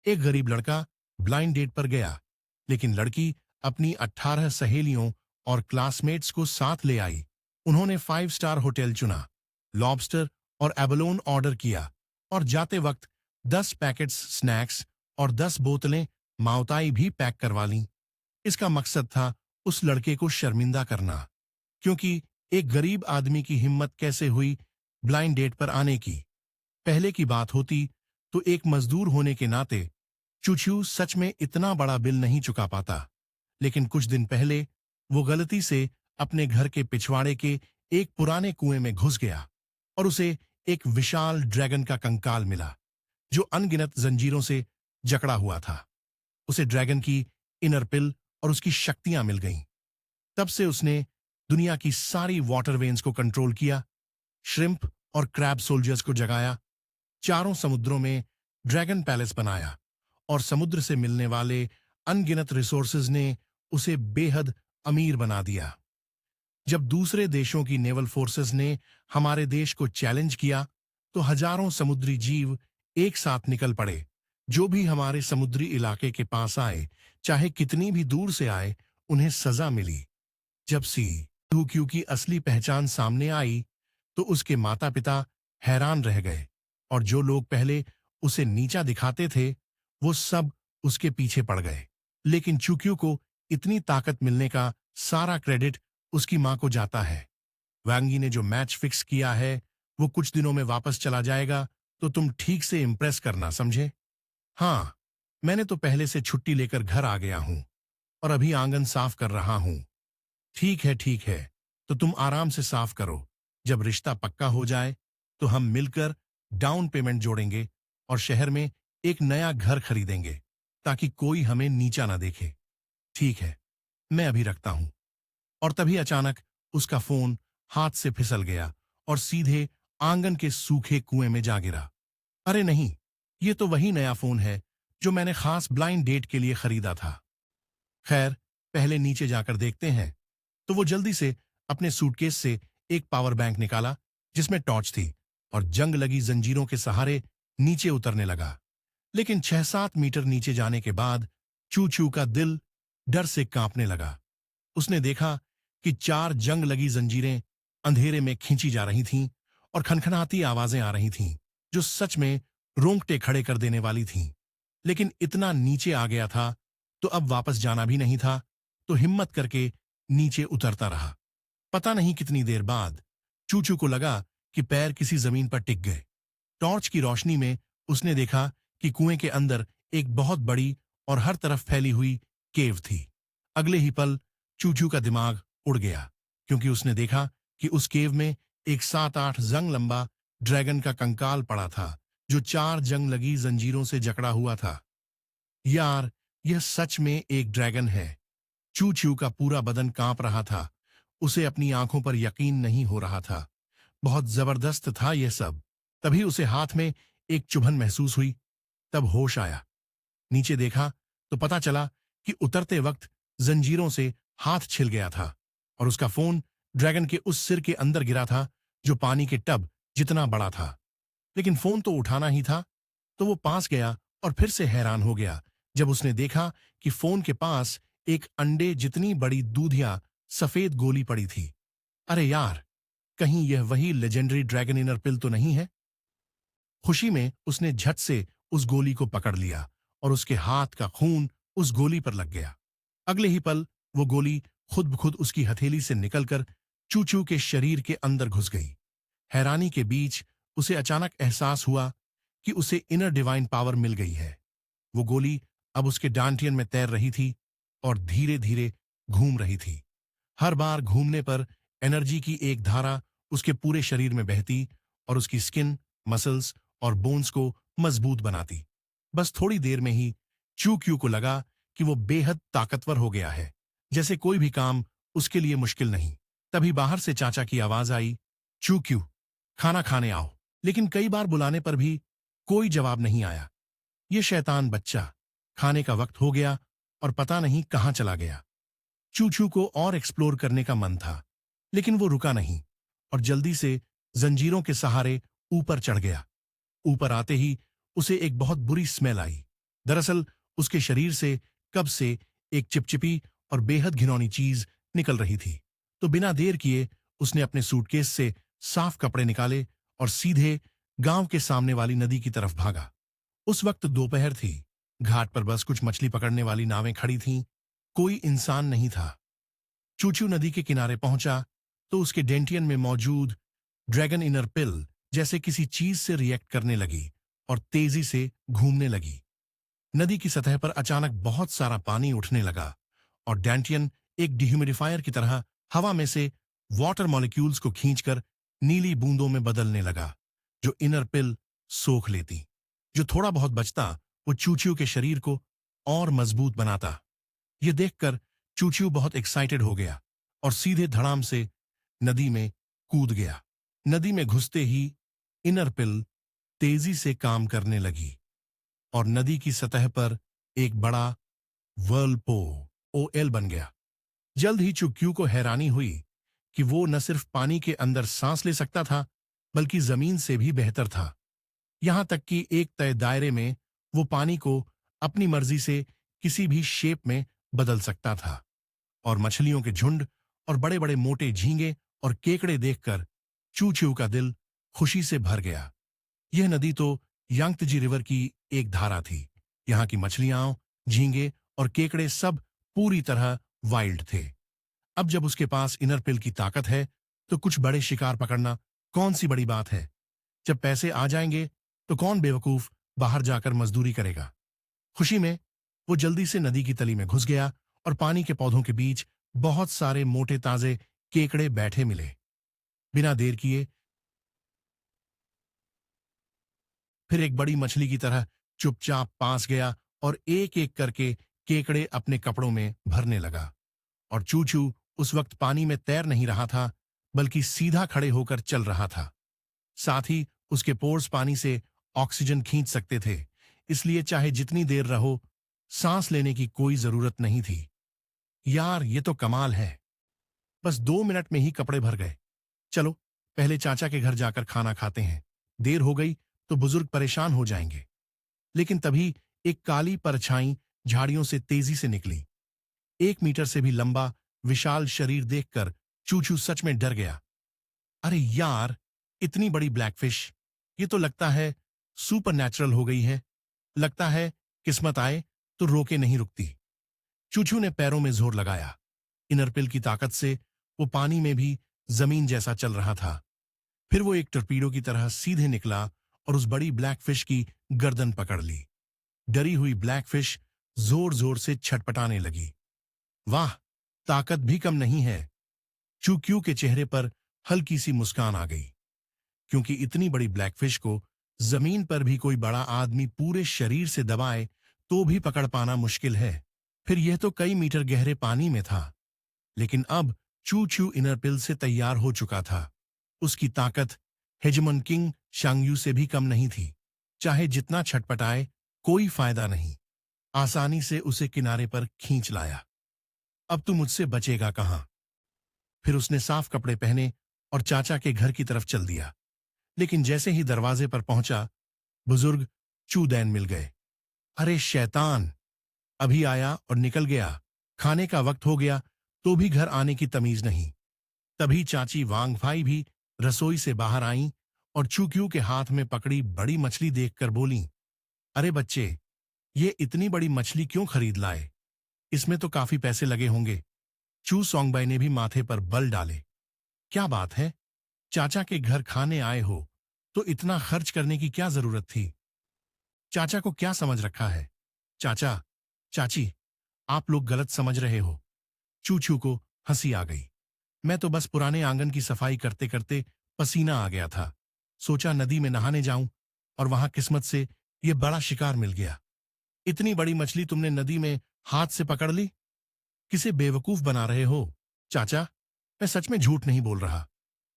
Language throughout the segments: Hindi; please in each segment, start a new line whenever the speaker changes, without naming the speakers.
एक गरीब लड़का ब्लाइंड डेट पर गया, लेकिन लड़की अपनी 18 सहेलियों और क्लासमेट्स को साथ ले आई। उन्होंने 5 स्टार होटल चुना, लॉबस्टर और एबलोन ऑर्डर किया और जाते वक्त 10 पैकेट्स स्नैक्स और 10 बोतलें माउताई भी पैक करवा लीं। इसका मकसद था उस लड़के को शर्मिंदा करना, क्योंकि एक गरीब आदमी की हिम्मत कैसे हुई ब्लाइंड डेट पर आने की। पहले की बात होती तो एक मजदूर होने के नाते चूचू सच में इतना बड़ा बिल नहीं चुका पाता, लेकिन कुछ दिन पहले वो गलती से अपने घर के पिछवाड़े के एक पुराने कुएं में घुस गया और उसे एक विशाल ड्रैगन का कंकाल मिला, जो अनगिनत जंजीरों से जकड़ा हुआ था। उसे ड्रैगन की इनर पिल और उसकी शक्तियां मिल गईं। तब से उसने दुनिया की सारी वाटर वेन्स को कंट्रोल किया, श्रिम्प और क्रैब सोल्जर्स को जगाया, चारों समुद्रों में ड्रैगन पैलेस बनाया और समुद्र से मिलने वाले अनगिनत रिसोर्सेज ने उसे बेहद अमीर बना दिया। जब दूसरे देशों की नेवल फोर्सेस ने हमारे देश को चैलेंज किया, तो हजारों समुद्री जीव एक साथ निकल पड़े। जो भी हमारे समुद्री इलाके के पास आए, चाहे कितनी भी दूर से आए, उन्हें सजा मिली। जब सी क्यू की असली पहचान सामने आई, तो उसके माता पिता हैरान रह गए और जो लोग पहले उसे नीचा दिखाते थे, वो सब उसके पीछे पड़ गए। लेकिन चूक्यू को इतनी ताकत मिलने का सारा क्रेडिट उसकी मां को जाता है। वांगी ने जो मैच फिक्स किया है, वो कुछ दिनों में वापस चला जाएगा, तो तुम ठीक से इम्प्रेस करना, समझे? हाँ, मैंने तो पहले से छुट्टी लेकर घर आ गया हूं और अभी आंगन साफ कर रहा हूं। ठीक है, तो तुम आराम से साफ करो। जब रिश्ता पक्का हो जाए, तो हम मिलकर डाउन पेमेंट जोड़ेंगे और शहर में एक नया घर खरीदेंगे, ताकि कोई हमें नीचा ना देखे। ठीक है, मैं अभी रखता हूं। और तभी अचानक उसका फोन हाथ से फिसल गया और सीधे आंगन के सूखे कुएं में जा गिरा। अरे नहीं, ये तो वही नया फोन है जो मैंने खास ब्लाइंड डेट के लिए खरीदा था। खैर, पहले नीचे जाकर देखते हैं। तो वो जल्दी से अपने सूटकेस से एक पावर बैंक निकाला, जिसमें टॉर्च थी, और जंग लगी जंजीरों के सहारे नीचे उतरने लगा। लेकिन 6-7 मीटर नीचे जाने के बाद चू चू का दिल डर से कांपने लगा। उसने देखा कि 4 जंग लगी जंजीरें अंधेरे में खींची जा रही थीं और खनखनाती आवाजें आ रही थीं, जो सच में रोंगटे खड़े कर देने वाली थीं। लेकिन इतना नीचे आ गया था, तो अब वापस जाना भी नहीं था, तो हिम्मत करके नीचे उतरता रहा। पता नहीं कितनी देर बाद चूचू को लगा कि पैर किसी जमीन पर टिक गए। टॉर्च की रोशनी में उसने देखा कि कुएं के अंदर एक बहुत बड़ी और हर तरफ फैली हुई केव थी। अगले ही पल चूचू का दिमाग उड़ गया, क्योंकि उसने देखा कि उस केव में एक 7-8 जंग लंबा ड्रैगन का कंकाल पड़ा था, जो 4 जंग लगी जंजीरों से जकड़ा हुआ था। यार, यह सच में एक ड्रैगन है। चू का पूरा बदन कांप रहा था। उसे अपनी आंखों पर यकीन नहीं हो रहा था। बहुत जबरदस्त था यह सब। तभी उसे हाथ में एक चुभन महसूस हुई। तब होश आया, नीचे देखा तो पता चला कि उतरते वक्त जंजीरों से हाथ छिल गया था और उसका फोन ड्रैगन के उस सिर के अंदर गिरा था, जो पानी के टब जितना बड़ा था। लेकिन फोन तो उठाना ही था, तो वो पास गया और फिर से हैरान हो गया जब उसने देखा कि फोन के पास एक अंडे जितनी बड़ी दूधिया सफेद गोली पड़ी थी। अरे यार, कहीं यह वही लेजेंडरी ड्रैगन इनर पिल तो नहीं है? खुशी में उसने झट से उस गोली को पकड़ लिया और उसके हाथ का खून उस गोली पर लग गया। अगले ही पल वो गोली खुद ब खुद उसकी हथेली से निकलकर चूचू के शरीर के अंदर घुस गई। हैरानी के बीच उसे अचानक एहसास हुआ कि उसे इनर डिवाइन पावर मिल गई है। वो गोली अब उसके डांटियन में तैर रही थी और धीरे धीरे घूम रही थी। हर बार घूमने पर एनर्जी की एक धारा उसके पूरे शरीर में बहती और उसकी स्किन, मसल्स और बोन्स को मजबूत बनाती। बस थोड़ी देर में ही चू क्यू को लगा कि वो बेहद ताकतवर हो गया है, जैसे कोई भी काम उसके लिए मुश्किल नहीं। तभी बाहर से चाचा की आवाज आई, चू क्यू, खाना खाने आओ। लेकिन कई बार बुलाने पर भी कोई जवाब नहीं आया। ये शैतान बच्चा, खाने का वक्त हो गया और पता नहीं कहां चला गया। चू को और एक्सप्लोर करने का मन था, लेकिन वो रुका नहीं और जल्दी से जंजीरों के सहारे ऊपर चढ़ गया। ऊपर आते ही उसे एक बहुत बुरी स्मेल आई। दरअसल उसके शरीर से कब से एक चिपचिपी और बेहद घिनौनी चीज निकल रही थी। तो बिना देर किए उसने अपने सूटकेस से साफ कपड़े निकाले और सीधे गांव के सामने वाली नदी की तरफ भागा। उस वक्त दोपहर थी। घाट पर बस कुछ मछली पकड़ने वाली नावें खड़ी थीं। कोई इंसान नहीं था। चूचू नदी के किनारे पहुंचा तो उसके डेंटियन में मौजूद ड्रैगन इनर पिल जैसे किसी चीज से रिएक्ट करने लगी और तेजी से घूमने लगी। नदी की सतह पर अचानक बहुत सारा पानी उठने लगा और डेंटियन एक डिह्यूमिडिफायर की तरह हवा में से वाटर मॉलिक्यूल्स को खींचकर नीली बूंदों में बदलने लगा, जो इनर पिल सोख लेती। जो थोड़ा बहुत बचता वो चूचू के शरीर को और मजबूत बनाता। यह देखकर चूचू बहुत एक्साइटेड हो गया और सीधे धड़ाम से नदी में कूद गया। नदी में घुसते ही इनर पिल तेजी से काम करने लगी और नदी की सतह पर एक बड़ा वर्लपो ओएल बन गया। जल्द ही चुक्यू को हैरानी हुई कि वो न सिर्फ पानी के अंदर सांस ले सकता था, बल्कि जमीन से भी बेहतर था। यहां तक कि एक तय दायरे में वो पानी को अपनी मर्जी से किसी भी शेप में बदल सकता था। और मछलियों के झुंड और बड़े बड़े मोटे झींगे और केकड़े देखकर चू का दिल खुशी से भर गया। यह नदी तो यांगतजी रिवर की एक धारा थी। यहाँ की मछलियां, झींगे और केकड़े सब पूरी तरह वाइल्ड थे। अब जब उसके पास इनर पिल की ताकत है तो कुछ बड़े शिकार पकड़ना कौन सी बड़ी बात है। जब पैसे आ जाएंगे तो कौन बेवकूफ बाहर जाकर मजदूरी करेगा। खुशी में वो जल्दी से नदी की तली में घुस गया और पानी के पौधों के बीच बहुत सारे मोटे ताजे केकड़े बैठे मिले। बिना देर किए फिर एक बड़ी मछली की तरह चुपचाप पास गया और एक एक करके केकड़े अपने कपड़ों में भरने लगा। और चूचू उस वक्त पानी में तैर नहीं रहा था, बल्कि सीधा खड़े होकर चल रहा था। साथ ही उसके पोर्स पानी से ऑक्सीजन खींच सकते थे, इसलिए चाहे जितनी देर रहो सांस लेने की कोई जरूरत नहीं थी। यार ये तो कमाल है। बस 2 मिनट में ही कपड़े भर गए। चलो पहले चाचा के घर जाकर खाना खाते हैं, देर हो गई तो बुजुर्ग परेशान हो जाएंगे। लेकिन तभी एक काली परछाई झाड़ियों से तेजी से निकली। 1 मीटर से भी लंबा विशाल शरीर देखकर चूचू सच में डर गया। अरे यार, इतनी बड़ी ब्लैकफिश! ये तो लगता है सुपर नेचुरल हो गई है। लगता है किस्मत आए तो रोके नहीं रुकती। चूचू ने पैरों में जोर लगाया। इनरपिल की ताकत से वो पानी में भी जमीन जैसा चल रहा था। फिर वो एक टॉर्पीडो की तरह सीधे निकला और उस बड़ी ब्लैकफिश की गर्दन पकड़ ली। डरी हुई ब्लैकफिश जोर जोर से छटपटाने लगी। वाह, ताकत भी कम नहीं है। चूक्यू के चेहरे पर हल्की सी मुस्कान आ गई, क्योंकि इतनी बड़ी ब्लैकफिश को जमीन पर भी कोई बड़ा आदमी पूरे शरीर से दबाए तो भी पकड़ पाना मुश्किल है। फिर यह तो कई मीटर गहरे पानी में था, लेकिन अब चू इनरपिल से तैयार हो चुका था। उसकी ताकत हेजमन किंग शांगयू से भी कम नहीं थी। चाहे जितना छटपटाए कोई फायदा नहीं। आसानी से उसे किनारे पर खींच लाया। अब तू मुझसे बचेगा कहां। फिर उसने साफ कपड़े पहने और चाचा के घर की तरफ चल दिया। लेकिन जैसे ही दरवाजे पर पहुंचा, बुजुर्ग चूदैन मिल गए। अरे शैतान, अभी आया और निकल गया। खाने का वक्त हो गया तो भी घर आने की तमीज नहीं। तभी चाची वांग भाई भी रसोई से बाहर आईं और चूक्यू के हाथ में पकड़ी बड़ी मछली देखकर बोलीं, अरे बच्चे, ये इतनी बड़ी मछली क्यों खरीद लाए? इसमें तो काफी पैसे लगे होंगे। चू सोंगबाई ने भी माथे पर बल डाले। क्या बात है, चाचा के घर खाने आए हो तो इतना खर्च करने की क्या जरूरत थी? चाचा को क्या समझ रखा है? चाचा, चाची, आप लोग गलत समझ रहे हो। चू को हंसी आ गई। मैं तो बस पुराने आंगन की सफाई करते करते पसीना आ गया था। सोचा नदी में नहाने जाऊं और वहां किस्मत से यह बड़ा शिकार मिल गया। इतनी बड़ी मछली तुमने नदी में हाथ से पकड़ ली? किसे बेवकूफ बना रहे हो? चाचा, मैं सच में झूठ नहीं बोल रहा।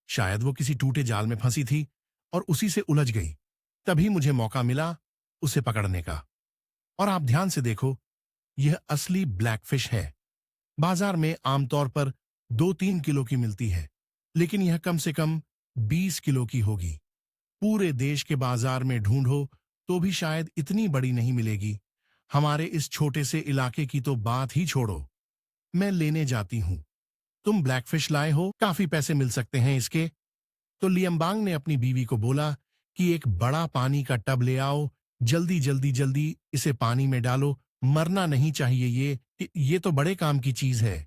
शायद वो किसी टूटे जाल में फंसी थी और उसी से उलझ गई। तभी मुझे मौका मिला उसे पकड़ने का। और आप ध्यान से देखो, यह असली ब्लैकफिश है। बाजार में आमतौर पर 2-3 किलो की मिलती है, लेकिन यह कम से कम 20 किलो की होगी। पूरे देश के बाजार में ढूंढो तो भी शायद इतनी बड़ी नहीं मिलेगी। हमारे इस छोटे से इलाके की तो बात ही छोड़ो। मैं लेने जाती हूँ। तुम ब्लैकफिश लाए हो, काफी पैसे मिल सकते हैं इसके। तो लियमबांग ने अपनी बीवी को बोला कि एक बड़ा पानी का टब ले आओ, जल्दी जल्दी जल्दी इसे पानी में डालो, मरना नहीं चाहिए ये तो बड़े काम की चीज है।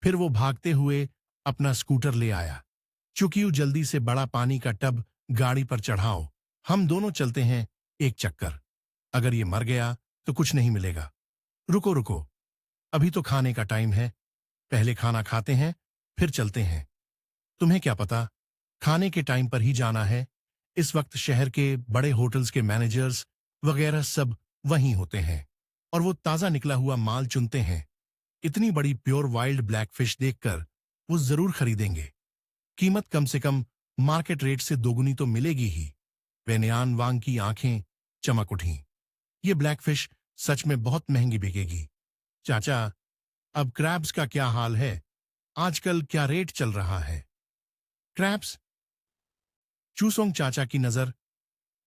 फिर वो भागते हुए अपना स्कूटर ले आया। चुकियो जल्दी से बड़ा पानी का टब गाड़ी पर चढ़ाओ, हम दोनों चलते हैं एक चक्कर। अगर ये मर गया तो कुछ नहीं मिलेगा। रुको रुको, अभी तो खाने का टाइम है, पहले खाना खाते हैं फिर चलते हैं। तुम्हें क्या पता, खाने के टाइम पर ही जाना है। इस वक्त शहर के बड़े होटल्स के मैनेजर्स वगैरह सब वहीं होते हैं और वो ताजा निकला हुआ माल चुनते हैं। इतनी बड़ी प्योर वाइल्ड ब्लैक फिश देखकर वो जरूर खरीदेंगे। कीमत कम से कम मार्केट रेट से दोगुनी तो मिलेगी ही। वेनियान वांग की आंखें चमक उठी। ये ब्लैक फिश सच में बहुत महंगी बिकेगी। चाचा, अब क्रैब्स का क्या हाल है? आजकल क्या रेट चल रहा है? क्रैब्स? चूसोंग चाचा की नजर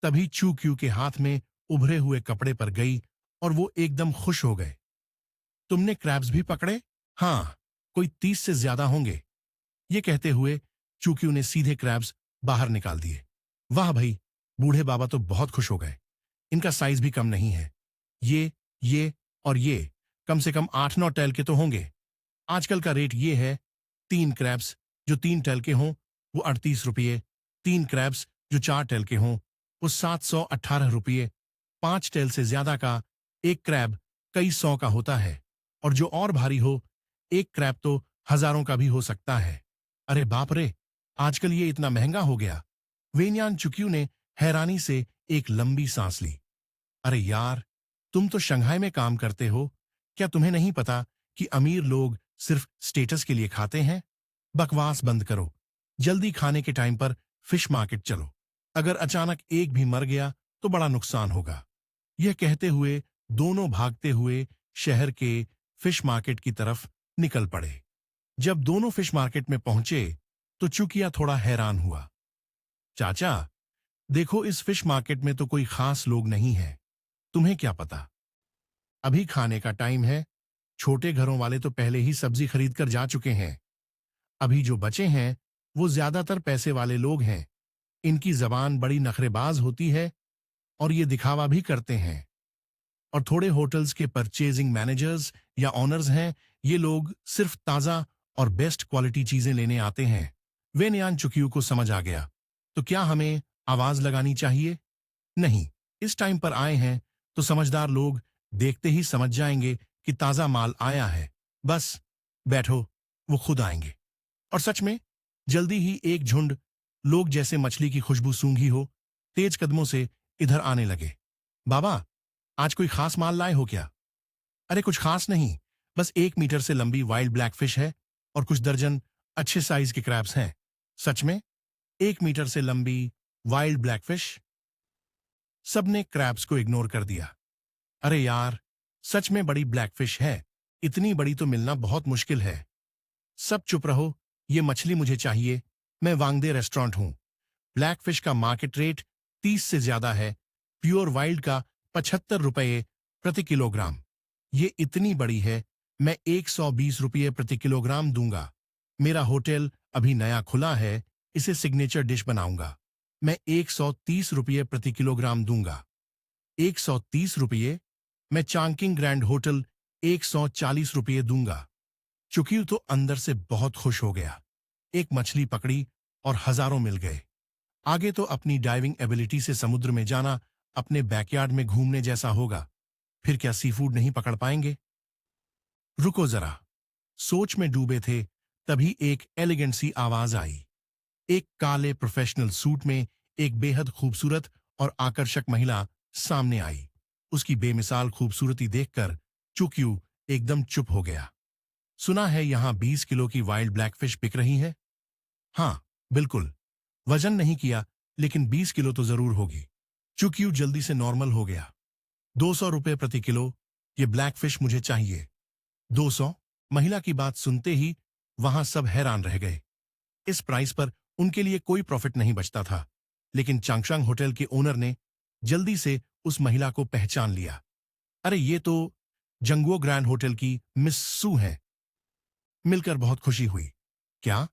तभी चू क्यू के हाथ में उभरे हुए कपड़े पर गई और वो एकदम खुश हो गए। तुमने क्रैब्स भी पकड़े? हाँ, कोई 30 से ज्यादा होंगे। ये कहते हुए चूक्यू ने सीधे क्रैब्स बाहर निकाल दिए। वाह भाई, बूढ़े बाबा तो बहुत खुश हो गए। इनका साइज भी कम नहीं है। ये और ये कम से कम 8-9 टैल के तो होंगे। आजकल का रेट ये है, 3 क्रैब्स जो 3 टैल के हों वो 38 रुपये, 3 क्रैब्स जो 4 टैल के हों वो 718 रुपये, 5 टैल से ज्यादा का एक क्रैब कई सौ का होता है और जो और भारी हो एक क्रैब तो हजारों का भी हो सकता है। अरे बाप रे, आजकल ये इतना महंगा हो गया। वेन्यान चुक्यू ने हैरानी से एक लंबी सांस ली। अरे यार, तुम तो शंघाई में काम करते हो, क्या तुम्हें नहीं पता कि अमीर लोग सिर्फ स्टेटस के लिए खाते हैं? बकवास बंद करो, जल्दी खाने के टाइम पर फिश मार्केट चलो। अगर अचानक एक भी मर गया तो बड़ा नुकसान होगा। यह कहते हुए दोनों भागते हुए शहर के फिश मार्केट की तरफ निकल पड़े। जब दोनों फिश मार्केट में पहुंचे तो चुकिया थोड़ा हैरान हुआ। चाचा, देखो इस फिश मार्केट में तो कोई खास लोग नहीं है। तुम्हें क्या पता, अभी खाने का टाइम है। छोटे घरों वाले तो पहले ही सब्जी खरीद कर जा चुके हैं। अभी जो बचे हैं वो ज्यादातर पैसे वाले लोग हैं। इनकी जबान बड़ी नखरेबाज होती है और ये दिखावा भी करते हैं। और थोड़े होटल्स के परचेजिंग मैनेजर्स या ऑनर्स हैं, ये लोग सिर्फ ताजा और बेस्ट क्वालिटी चीजें लेने आते हैं। वेनियान चुकियो को समझ आ गया। तो क्या हमें आवाज लगानी चाहिए? नहीं, इस टाइम पर आए हैं तो समझदार लोग देखते ही समझ जाएंगे कि ताजा माल आया है। बस बैठो, वो खुद आएंगे। और सच में जल्दी ही एक झुंड लोग जैसे मछली की खुशबू सूंघी हो, तेज कदमों से इधर आने लगे। बाबा, आज कोई खास माल लाए हो क्या? अरे कुछ खास नहीं, बस 1 मीटर से लंबी वाइल्ड ब्लैक फिश है और कुछ दर्जन अच्छे साइज के क्रैब्स हैं। सच में? 1 मीटर से लंबी वाइल्ड ब्लैक फिश? सबने क्रैब्स को इग्नोर कर दिया। अरे यार, सच में बड़ी ब्लैक फिश है। इतनी बड़ी तो मिलना बहुत मुश्किल है। सब चुप रहो, ये मछली मुझे चाहिए। मैं वांगदे रेस्टोरेंट हूं। ब्लैक फिश का मार्केट रेट 30 से ज्यादा है, प्योर वाइल्ड का 75 रुपये प्रति किलोग्राम। ये इतनी बड़ी है, मैं 120 रुपये प्रति किलोग्राम दूंगा। मेरा होटल अभी नया खुला है, इसे सिग्नेचर डिश बनाऊंगा। मैं 130 रुपये प्रति किलोग्राम दूंगा। 130 रुपये? मैं चांकिंग ग्रैंड होटल 140 रुपये दूंगा। चुकियो तो अंदर से बहुत खुश हो गया। एक मछली पकड़ी और हजारों मिल गए। आगे तो अपनी डाइविंग एबिलिटी से समुद्र में जाना अपने बैकयार्ड में घूमने जैसा होगा। फिर क्या सी फूड नहीं पकड़ पाएंगे? रुको जरा, सोच में डूबे थे तभी एक एलिगेंट सी आवाज आई। एक काले प्रोफेशनल सूट में एक बेहद खूबसूरत और आकर्षक महिला सामने आई। उसकी बेमिसाल खूबसूरती देखकर चुकियो एकदम चुप हो गया। सुना है यहां 20 किलो की वाइल्ड ब्लैक फिश बिक रही है? हाँ, बिल्कुल। वजन नहीं किया, लेकिन 20 किलो तो जरूर होगी। चुकियो जल्दी से नॉर्मल हो गया। 200 रुपये प्रति किलो, ये ब्लैक फिश मुझे चाहिए। 200? महिला की बात सुनते ही वहां सब हैरान रह गए। इस प्राइस पर उनके लिए कोई प्रॉफिट नहीं बचता था, लेकिन चांगशांग होटल के ओनर ने जल्दी से उस महिला को पहचान लिया। अरे ये तो जंगुओ ग्रैंड होटल की मिस सू हैं। मिलकर बहुत खुशी हुई। क्या?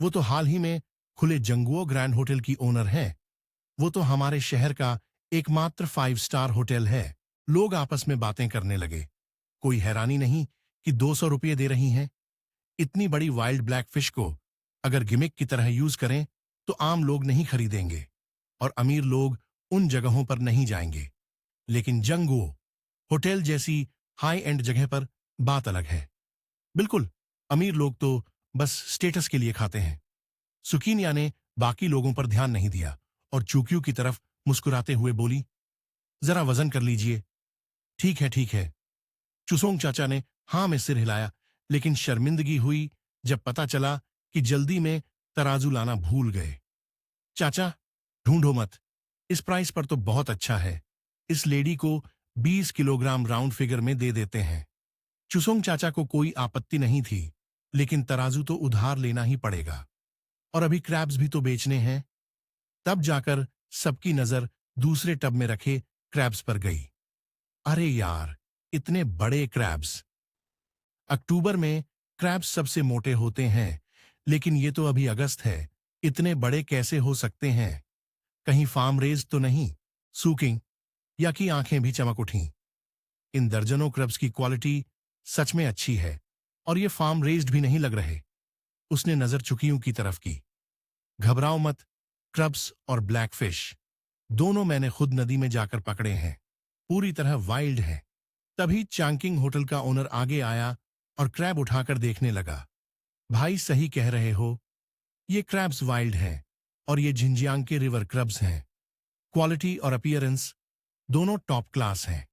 वो तो हाल ही में खुले जंगुओ ग्रैंड होटल की ओनर हैं। वो तो हमारे शहर का एकमात्र 5 स्टार होटल है। लोग आपस में बातें करने लगे। कोई हैरानी नहीं कि 200 रुपये दे रही हैं। इतनी बड़ी वाइल्ड ब्लैक फिश को अगर गिमिक की तरह यूज करें तो आम लोग नहीं खरीदेंगे और अमीर लोग उन जगहों पर नहीं जाएंगे। लेकिन जंगुओ होटल जैसी हाई एंड जगह पर बात अलग है। बिल्कुल, अमीर लोग तो बस स्टेटस के लिए खाते हैं। सुकीनिया ने बाकी लोगों पर ध्यान नहीं दिया और चूक्यू की तरफ मुस्कुराते हुए बोली, जरा वजन कर लीजिए। ठीक है, ठीक है। चुसोंग चाचा ने हाँ में सिर हिलाया, लेकिन शर्मिंदगी हुई जब पता चला कि जल्दी में तराजू लाना भूल गए। चाचा, ढूंढो मत। इस प्राइस पर तो बहुत अच्छा है। इस लेडी को 20 किलोग्राम राउंड फिगर में दे देते हैं। चुसोंग चाचा को कोई आपत्ति नहीं थी, लेकिन तराजू तो उधार लेना ही पड़ेगा और अभी क्रैब्स भी तो बेचने हैं। तब जाकर सबकी नजर दूसरे टब में रखे क्रैब्स पर गई। अरे यार, इतने बड़े क्रैब्स! अक्टूबर में क्रैब्स सबसे मोटे होते हैं, लेकिन ये तो अभी अगस्त है। इतने बड़े कैसे हो सकते हैं? कहीं फार्म रेज तो नहीं? सूकिंग या कि आंखें भी चमक उठीं। इन दर्जनों क्रब्स की क्वालिटी सच में अच्छी है और ये फार्म रेज्ड भी नहीं लग रहे। उसने नजर चुकियों की तरफ की। घबराओ मत, क्रब्स और ब्लैक फिश दोनों मैंने खुद नदी में जाकर पकड़े हैं। पूरी तरह वाइल्ड हैं। तभी चांकिंग होटल का ओनर आगे आया और क्रैब उठाकर देखने लगा। भाई सही कह रहे हो, ये क्रैब्स वाइल्ड हैं और ये झिंजियांग के रिवर क्रब्स हैं। क्वालिटी और अपीयरेंस दोनों टॉप क्लास हैं।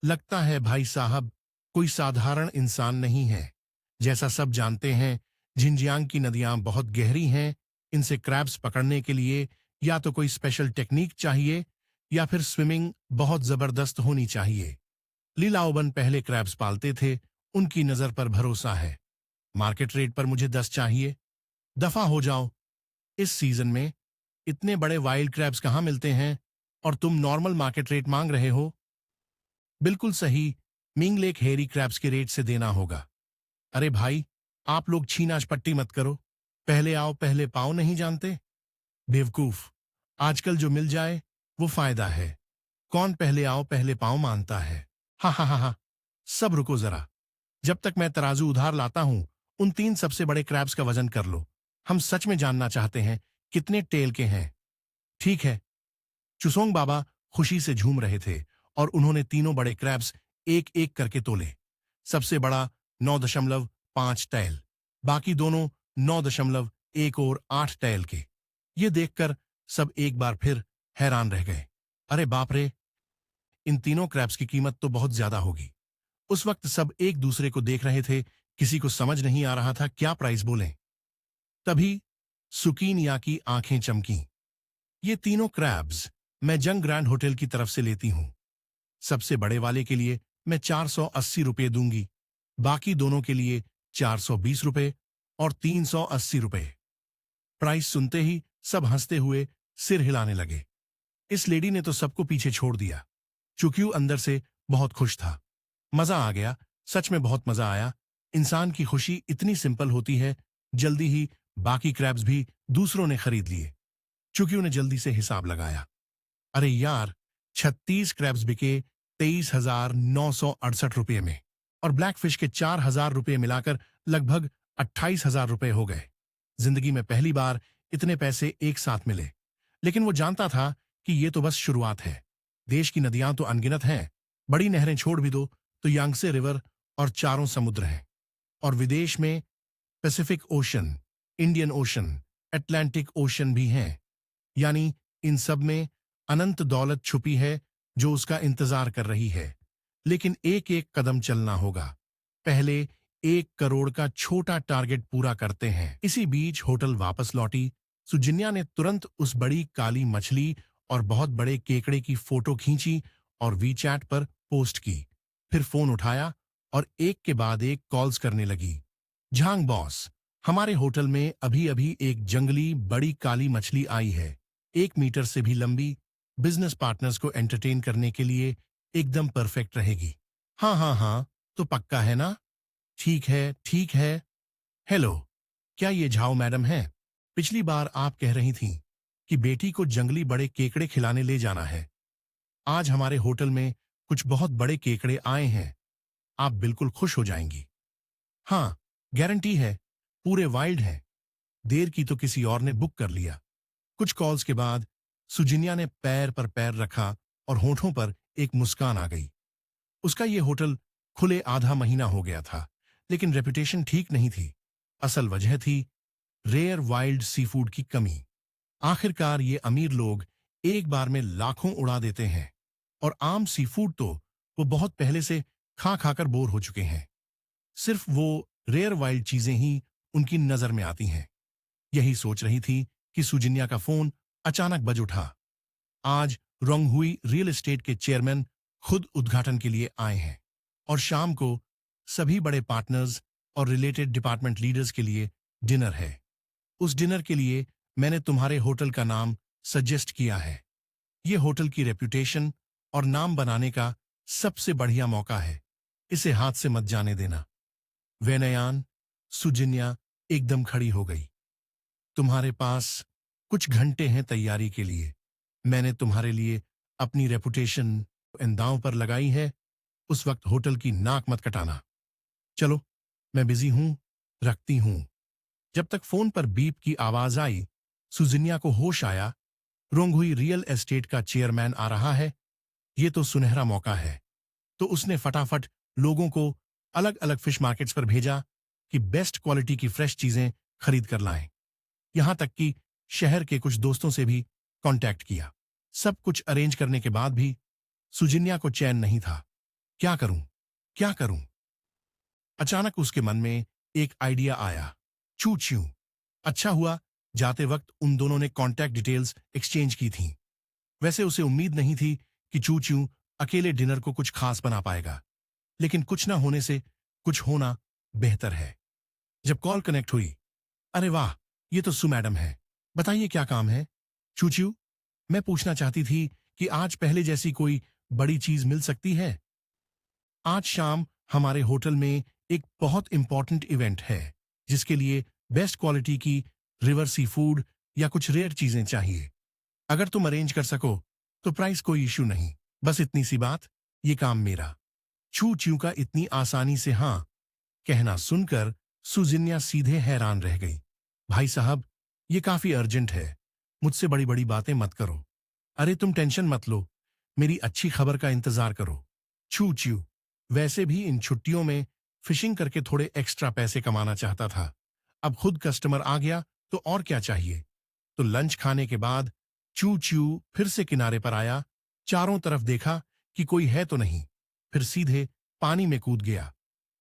लगता है भाई साहब कोई साधारण इंसान नहीं है। जैसा सब जानते हैं, झिंजियांग की नदियां बहुत गहरी हैं। इनसे क्रैब्स पकड़ने के लिए या तो कोई स्पेशल टेक्निक चाहिए या फिर स्विमिंग बहुत जबरदस्त होनी चाहिए। लीलाओबन पहले क्रैब्स पालते थे, उनकी नजर पर भरोसा है। मार्केट रेट पर मुझे 10 चाहिए। दफा हो जाओ। इस सीजन में इतने बड़े वाइल्ड क्रैब्स कहाँ मिलते हैं और तुम नॉर्मल मार्केट रेट मांग रहे हो? बिल्कुल सही, मिंग लेक हेरी क्रैब्स के रेट से देना होगा। अरे भाई, आप लोग छीनाच पट्टी मत करो। पहले आओ पहले पाओ नहीं जानते? बेवकूफ, आजकल जो मिल जाए वो फायदा है। कौन पहले आओ पहले पाओ मानता है? हा हा हा हा। सब रुको जरा। जब तक मैं तराजू उधार लाता हूं, उन 3 सबसे बड़े क्रैब्स का वजन कर लो। हम सच में जानना चाहते हैं कितने टेल के हैं। ठीक है। चुसोंग बाबा खुशी से झूम रहे थे और उन्होंने तीनों बड़े क्रैब्स एक एक करके तोले। सबसे बड़ा 9.5 टैल, बाकी दोनों 9.1 और 8 टैल के। ये देखकर सब एक बार फिर हैरान रह गए। अरे बाप रे, इन तीनों क्रैब्स की कीमत तो बहुत ज्यादा होगी। उस वक्त सब एक दूसरे को देख रहे थे, किसी को समझ नहीं आ रहा था क्या प्राइस बोलें। तभी सुकीनिया की आंखें चमकीं। ये तीनों क्रैब्स मैं जंग ग्रैंड होटल की तरफ से लेती हूं। सबसे बड़े वाले के लिए मैं 480 रुपये दूंगी, बाकी दोनों के लिए 420 रुपये और 380 रुपये। प्राइस सुनते ही सब हंसते हुए सिर हिलाने लगे। इस लेडी ने तो सबको पीछे छोड़ दिया। चुकियो अंदर से बहुत खुश था। मजा आ गया, सच में बहुत मजा आया। इंसान की खुशी इतनी सिंपल होती है। जल्दी ही बाकी क्रैब्स भी दूसरों ने खरीद लिए। चुकियो ने जल्दी से हिसाब लगाया। अरे यार, 36 क्रैब्स बिके 23,968 रुपये में और ब्लैक फिश के 4,000 रुपये मिलाकर लगभग 28,000 रुपये हो गए। जिंदगी में पहली बार इतने पैसे एक साथ मिले। लेकिन वो जानता था कि ये तो बस शुरुआत है। देश की नदियां तो अनगिनत हैं। बड़ी नहरें छोड़ भी दो तो यांगसे रिवर और चारों समुद्र हैं। और विदेश में Pacific ocean, Indian ocean, Atlantic ocean भी हैं। यानी इन सब में अनंत दौलत छुपी है जो उसका इंतजार कर रही है। लेकिन एक एक कदम चलना होगा। पहले 1 करोड़ का छोटा टारगेट पूरा करते हैं। इसी बीच होटल वापस लौटी। सुजिन्या ने तुरंत उस बड़ी काली मछली और बहुत बड़े केकड़े की फोटो खींची और वीचैट पर पोस्ट की। फिर फोन उठाया और एक के बाद एक कॉल्स करने लगी। झांग बॉस, हमारे होटल में अभी अभी एक जंगली बड़ी काली मछली आई है, 1 मीटर से भी लंबी। बिजनेस पार्टनर्स को एंटरटेन करने के लिए एकदम परफेक्ट रहेगी। हाँ हाँ हाँ, तो पक्का है ना? ठीक है, ठीक है। हेलो, क्या ये झाओ मैडम हैं? पिछली बार आप कह रही थीं कि बेटी को जंगली बड़े केकड़े खिलाने ले जाना है। आज हमारे होटल में कुछ बहुत बड़े केकड़े आए हैं। आप बिल्कुल खुश हो जाएंगी। हाँ, गारंटी है, पूरे वाइल्ड हैं। देर की तो किसी और ने बुक कर लिया। कुछ कॉल्स के बाद सुजिनिया ने पैर पर पैर रखा और होठों पर एक मुस्कान आ गई। उसका ये होटल खुले आधा महीना हो गया था, लेकिन रेपुटेशन ठीक नहीं थी। असल वजह थी रेयर वाइल्ड सी फूड की कमी। आखिरकार ये अमीर लोग एक बार में लाखों उड़ा देते हैं और आम सी फूड तो वो बहुत पहले से खा खाकर बोर हो चुके हैं। सिर्फ वो रेयर वाइल्ड चीजें ही उनकी नजर में आती हैं। यही सोच रही थी कि सुजिन्या का फोन अचानक बज उठा। आज रोंगहुई रियल एस्टेट के चेयरमैन खुद उद्घाटन के लिए आए हैं और शाम को सभी बड़े पार्टनर्स और रिलेटेड डिपार्टमेंट लीडर्स के लिए डिनर है। उस डिनर के लिए मैंने तुम्हारे होटल का नाम सजेस्ट किया है। ये होटल की रेप्यूटेशन और नाम बनाने का सबसे बढ़िया मौका है। इसे हाथ से मत जाने देना। वेनयान, सुजिन्या एकदम खड़ी हो गई। तुम्हारे पास कुछ घंटे हैं तैयारी के लिए। मैंने तुम्हारे लिए अपनी रेपुटेशन इन दांव पर लगाई है। उस वक्त होटल की नाक मत कटाना। चलो, मैं बिजी हूं, रखती हूं। जब तक फोन पर बीप की आवाज आई, सुजिन्या को होश आया। रोंगहुई रियल एस्टेट का चेयरमैन आ रहा है। ये तो सुनहरा मौका है। तो उसने फटाफट लोगों को अलग अलग फिश मार्केट्स पर भेजा कि बेस्ट क्वालिटी की फ्रेश चीजें खरीद कर लाएं। यहां तक कि शहर के कुछ दोस्तों से भी कांटेक्ट किया। सब कुछ अरेंज करने के बाद भी सुजिन्या को चैन नहीं था। क्या करूं, क्या करूं? अचानक उसके मन में एक आइडिया आया। चू च्यू। अच्छा हुआ जाते वक्त उन दोनों ने कांटेक्ट डिटेल्स एक्सचेंज की थीं। वैसे उसे उम्मीद नहीं थी कि चू च्यू अकेले डिनर को कुछ खास बना पाएगा, लेकिन कुछ ना होने से कुछ होना बेहतर है। जब कॉल कनेक्ट हुई, अरे वाह, ये तो सु मैडम है। बताइए क्या काम है? चू च्यू, मैं पूछना चाहती थी कि आज पहले जैसी कोई बड़ी चीज मिल सकती है। आज शाम हमारे होटल में एक बहुत इंपॉर्टेंट इवेंट है, जिसके लिए बेस्ट क्वालिटी की रिवर सी फूड या कुछ रेयर चीजें चाहिए। अगर तुम अरेंज कर सको तो प्राइस कोई इश्यू नहीं। बस इतनी सी बात, ये काम मेरा। छू च्यू का इतनी आसानी से हाँ कहना सुनकर सुजिन्या सीधे हैरान रह गई। भाई साहब, ये काफी अर्जेंट है। मुझसे बड़ी बड़ी बातें मत करो। अरे तुम टेंशन मत लो, मेरी अच्छी खबर का इंतजार करो। छू च्यू वैसे भी इन छुट्टियों में फिशिंग करके थोड़े एक्स्ट्रा पैसे कमाना चाहता था। अब खुद कस्टमर आ गया तो और क्या चाहिए। तो लंच खाने के बाद चू च्यू फिर से किनारे पर आया। चारों तरफ देखा कि कोई है तो नहीं, फिर सीधे पानी में कूद गया।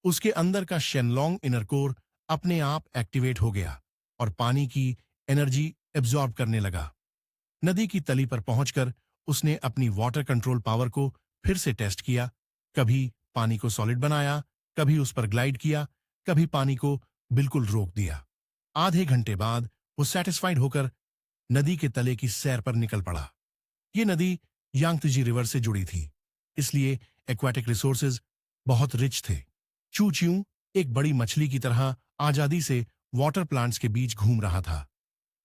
उसके अंदर का शेनलोंग इनर कोर अपने आप एक्टिवेट हो गया और पानी की एनर्जी एब्जॉर्ब करने लगा। नदी की तली पर पहुंचकर उसने अपनी वाटर कंट्रोल पावर को फिर से टेस्ट किया। कभी पानी को सॉलिड बनाया, कभी उस पर ग्लाइड किया, कभी पानी को बिल्कुल रोक दिया। आधे घंटे बाद वो सेटिस्फाइड होकर नदी के तले की सैर पर निकल पड़ा। ये नदी यांगत्जी रिवर से जुड़ी थी, इसलिए एक्वाटिक रिसोर्सेज बहुत रिच थे। चू च्यू एक बड़ी मछली की तरह आजादी से वाटर प्लांट्स के बीच घूम रहा था।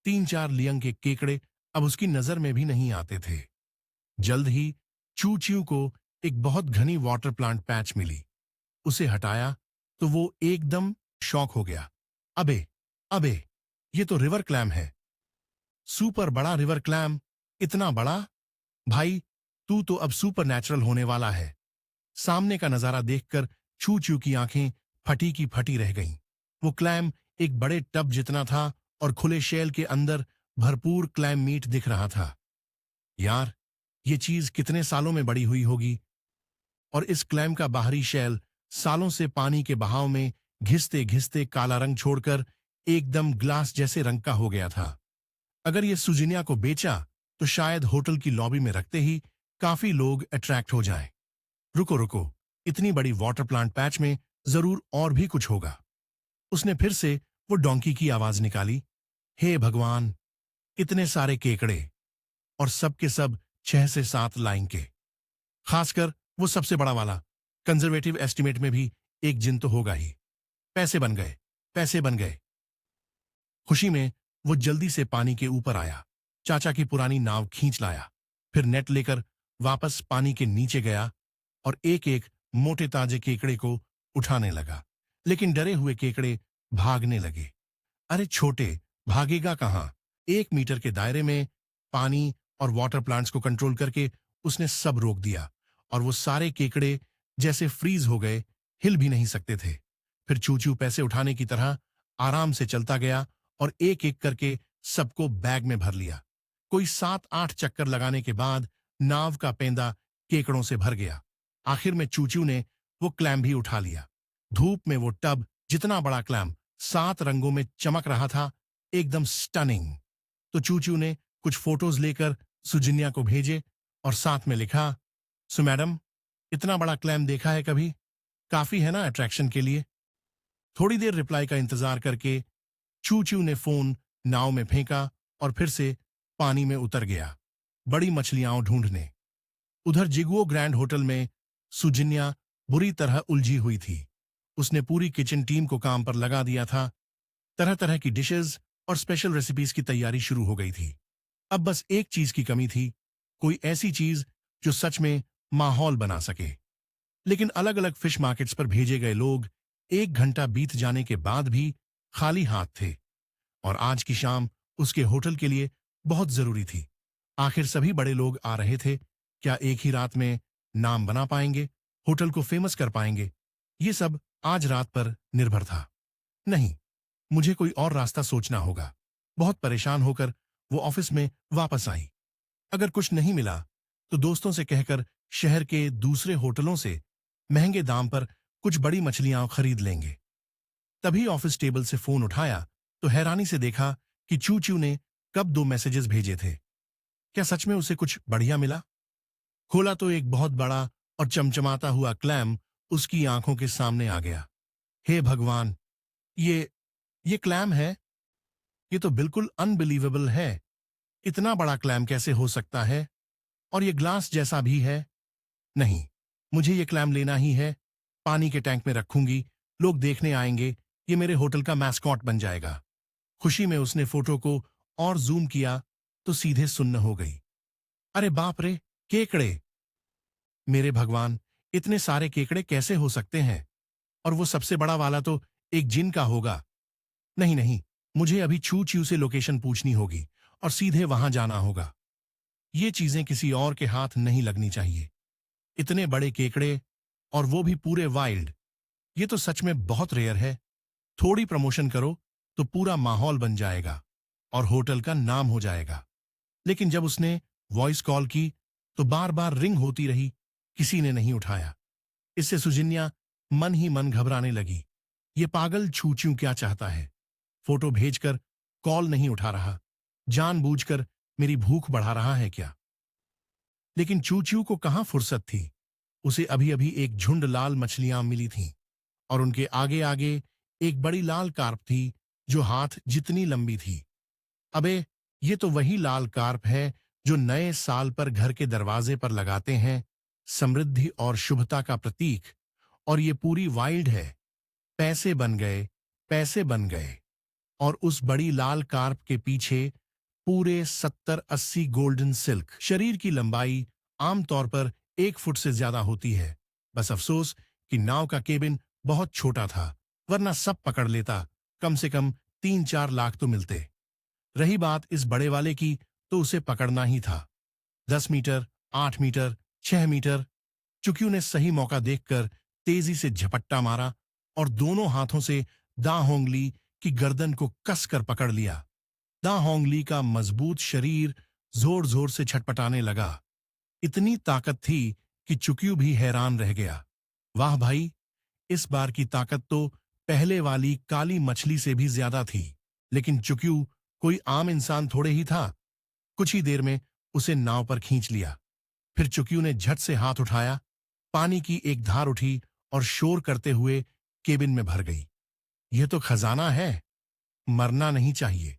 3-4 लियंग के केकड़े अब उसकी नजर में भी नहीं आते थे। जल्द ही चू च्यू को एक बहुत घनी वाटर प्लांट पैच मिली। उसे हटाया तो वो एकदम शॉक हो गया। अबे, अबे, ये तो रिवर क्लैम है। सुपर बड़ा रिवर क्लैम। इतना बड़ा? भाई, तू तो अब सुपर नेचुरल होने वाला है। सामने का नजारा देखकर छू छू की आंखें फटी की फटी रह गईं। वो क्लैम एक बड़े टब जितना था और खुले शेल के अंदर भरपूर क्लैम मीट दिख रहा था। यार, ये चीज कितने सालों में बड़ी हुई होगी। और इस क्लैम का बाहरी शेल सालों से पानी के बहाव में घिसते घिसते काला रंग छोड़कर एकदम ग्लास जैसे रंग का हो गया था। अगर ये सुजिनिया को बेचा तो शायद होटल की लॉबी में रखते ही काफी लोग अट्रैक्ट हो जाएं। रुको रुको, इतनी बड़ी वाटर प्लांट पैच में जरूर और भी कुछ होगा। उसने फिर से वो डोंकी की आवाज निकाली। हे भगवान, इतने सारे केकड़े, और सब के सब 6 से 7 लाइन के। खासकर वो सबसे बड़ा वाला। कंजर्वेटिव एस्टिमेट में भी एक जिन तो होगा ही। पैसे बन गए, पैसे बन गए। खुशी में वो जल्दी से पानी के ऊपर आया, चाचा की पुरानी नाव खींच लाया, फिर नेट लेकर वापस पानी के नीचे गया और एक एक मोटे ताजे केकड़े को उठाने लगा। लेकिन डरे हुए केकड़े भागने लगे। अरे छोटे, भागेगा कहाँ? 1 मीटर के दायरे में पानी और वाटर प्लांट्स को कंट्रोल करके उसने सब रोक दिया और वो सारे केकड़े जैसे फ्रीज हो गए, हिल भी नहीं सकते थे। फिर चूचू पैसे उठाने की तरह आराम से चलता गया और एक एक करके सबको बैग में भर लिया। कोई 7-8 चक्कर लगाने के बाद नाव का पेंदा केकड़ों से भर गया। आखिर में चूचू ने वो क्लैम भी उठा लिया। धूप में वो टब, जितना बड़ा क्लैम, 7 रंगों में चमक रहा था, एकदम स्टनिंग। तो चूचू ने कुछ फोटोज लेकर सुजिन्या को भेजे और साथ में लिखा, सो मैडम, इतना बड़ा क्लैम देखा है कभी? काफी है ना अट्रैक्शन के लिए? थोड़ी देर रिप्लाई का इंतजार करके चूचू ने फोन नाव में फेंका और फिर से पानी में उतर गया, बड़ी मछलियां ढूंढने। उधर जिगुओ ग्रैंड होटल में सुजिन्या बुरी तरह उलझी हुई थी। उसने पूरी किचन टीम को काम पर लगा दिया था। तरह तरह की डिशेस और स्पेशल रेसिपीज की तैयारी शुरू हो गई थी। अब बस एक चीज की कमी थी, कोई ऐसी चीज जो सच में माहौल बना सके। लेकिन अलग अलग फिश मार्केट्स पर भेजे गए लोग 1 घंटा बीत जाने के बाद भी खाली हाथ थे और आज की शाम उसके होटल के लिए बहुत जरूरी थी। आखिर सभी बड़े लोग आ रहे थे। क्या एक ही रात में नाम बना पाएंगे, होटल को फेमस कर पाएंगे? ये सब आज रात पर निर्भर था। नहीं, मुझे कोई और रास्ता सोचना होगा। बहुत परेशान होकर वो ऑफिस में वापस आई। अगर कुछ नहीं मिला तो दोस्तों से कहकर शहर के दूसरे होटलों से महंगे दाम पर कुछ बड़ी मछलियां खरीद लेंगे। तभी ऑफिस टेबल से फोन उठाया तो हैरानी से देखा कि चूचू ने कब 2 मैसेजेस भेजे थे। क्या सच में उसे कुछ बढ़िया मिला? खोला तो एक बहुत बड़ा और चमचमाता हुआ क्लैम उसकी आंखों के सामने आ गया। हे भगवान, ये क्लैम है? ये तो बिल्कुल अनबिलीवेबल है। इतना बड़ा क्लैम कैसे हो सकता है? और ये ग्लास जैसा भी है। नहीं, मुझे ये क्लैम लेना ही है। पानी के टैंक में रखूंगी, लोग देखने आएंगे, ये मेरे होटल का मैस्कॉट बन जाएगा। खुशी में उसने फोटो को और जूम किया तो सीधे सुन्न हो गई। अरे बाप रे, केकड़े! मेरे भगवान, इतने सारे केकड़े कैसे हो सकते हैं? और वो सबसे बड़ा वाला तो एक जिन का होगा। नहीं नहीं, मुझे अभी चू से लोकेशन पूछनी होगी और सीधे वहां जाना होगा। ये चीजें किसी और के हाथ नहीं लगनी चाहिए। इतने बड़े केकड़े, और वो भी पूरे वाइल्ड। ये तो सच में बहुत रेयर है। थोड़ी प्रमोशन करो तो पूरा माहौल बन जाएगा और होटल का नाम हो जाएगा। लेकिन जब उसने वॉइस कॉल की तो बार बार रिंग होती रही, किसी ने नहीं उठाया। इससे सुजिन्या मन ही मन घबराने लगी। ये पागल छूच्यू क्या चाहता है? फोटो भेजकर कॉल नहीं उठा रहा, जानबूझकर मेरी भूख बढ़ा रहा है क्या? लेकिन चूचू को कहां फुर्सत थी। उसे अभी अभी एक झुंड लाल मछलियां मिली थीं और उनके आगे आगे एक बड़ी लाल कार्प थी जो हाथ जितनी लंबी थी। अबे, ये तो वही लाल कार्प है जो नए साल पर घर के दरवाजे पर लगाते हैं, समृद्धि और शुभता का प्रतीक। और ये पूरी वाइल्ड है। पैसे बन गए, पैसे बन गए। और उस बड़ी लाल कार्प के पीछे पूरे 70-80 गोल्डन सिल्क। शरीर की लंबाई आमतौर पर 1 फुट से ज्यादा होती है। बस अफसोस कि नाव का केबिन बहुत छोटा था, वरना सब पकड़ लेता। कम से कम 3-4 लाख तो मिलते। रही बात इस बड़े वाले की, तो उसे पकड़ना ही था। 10 मीटर, 8 मीटर, 6 मीटर। चुकियो ने सही मौका देखकर तेजी से झपट्टा मारा और दोनों हाथों से दा होंगली की गर्दन को कसकर पकड़ लिया। दा होंगली का मजबूत शरीर जोर जोर से छटपटाने लगा। इतनी ताकत थी कि चुकियो भी हैरान रह गया। वाह भाई, इस बार की ताकत तो पहले वाली काली मछली से भी ज्यादा थी। लेकिन चुकियो कोई आम इंसान थोड़े ही था। कुछ ही देर में उसे नाव पर खींच लिया। फिर चुकियो ने झट से हाथ उठाया, पानी की एक धार उठी और शोर करते हुए केबिन में भर गई। यह तो खजाना है, मरना नहीं चाहिए।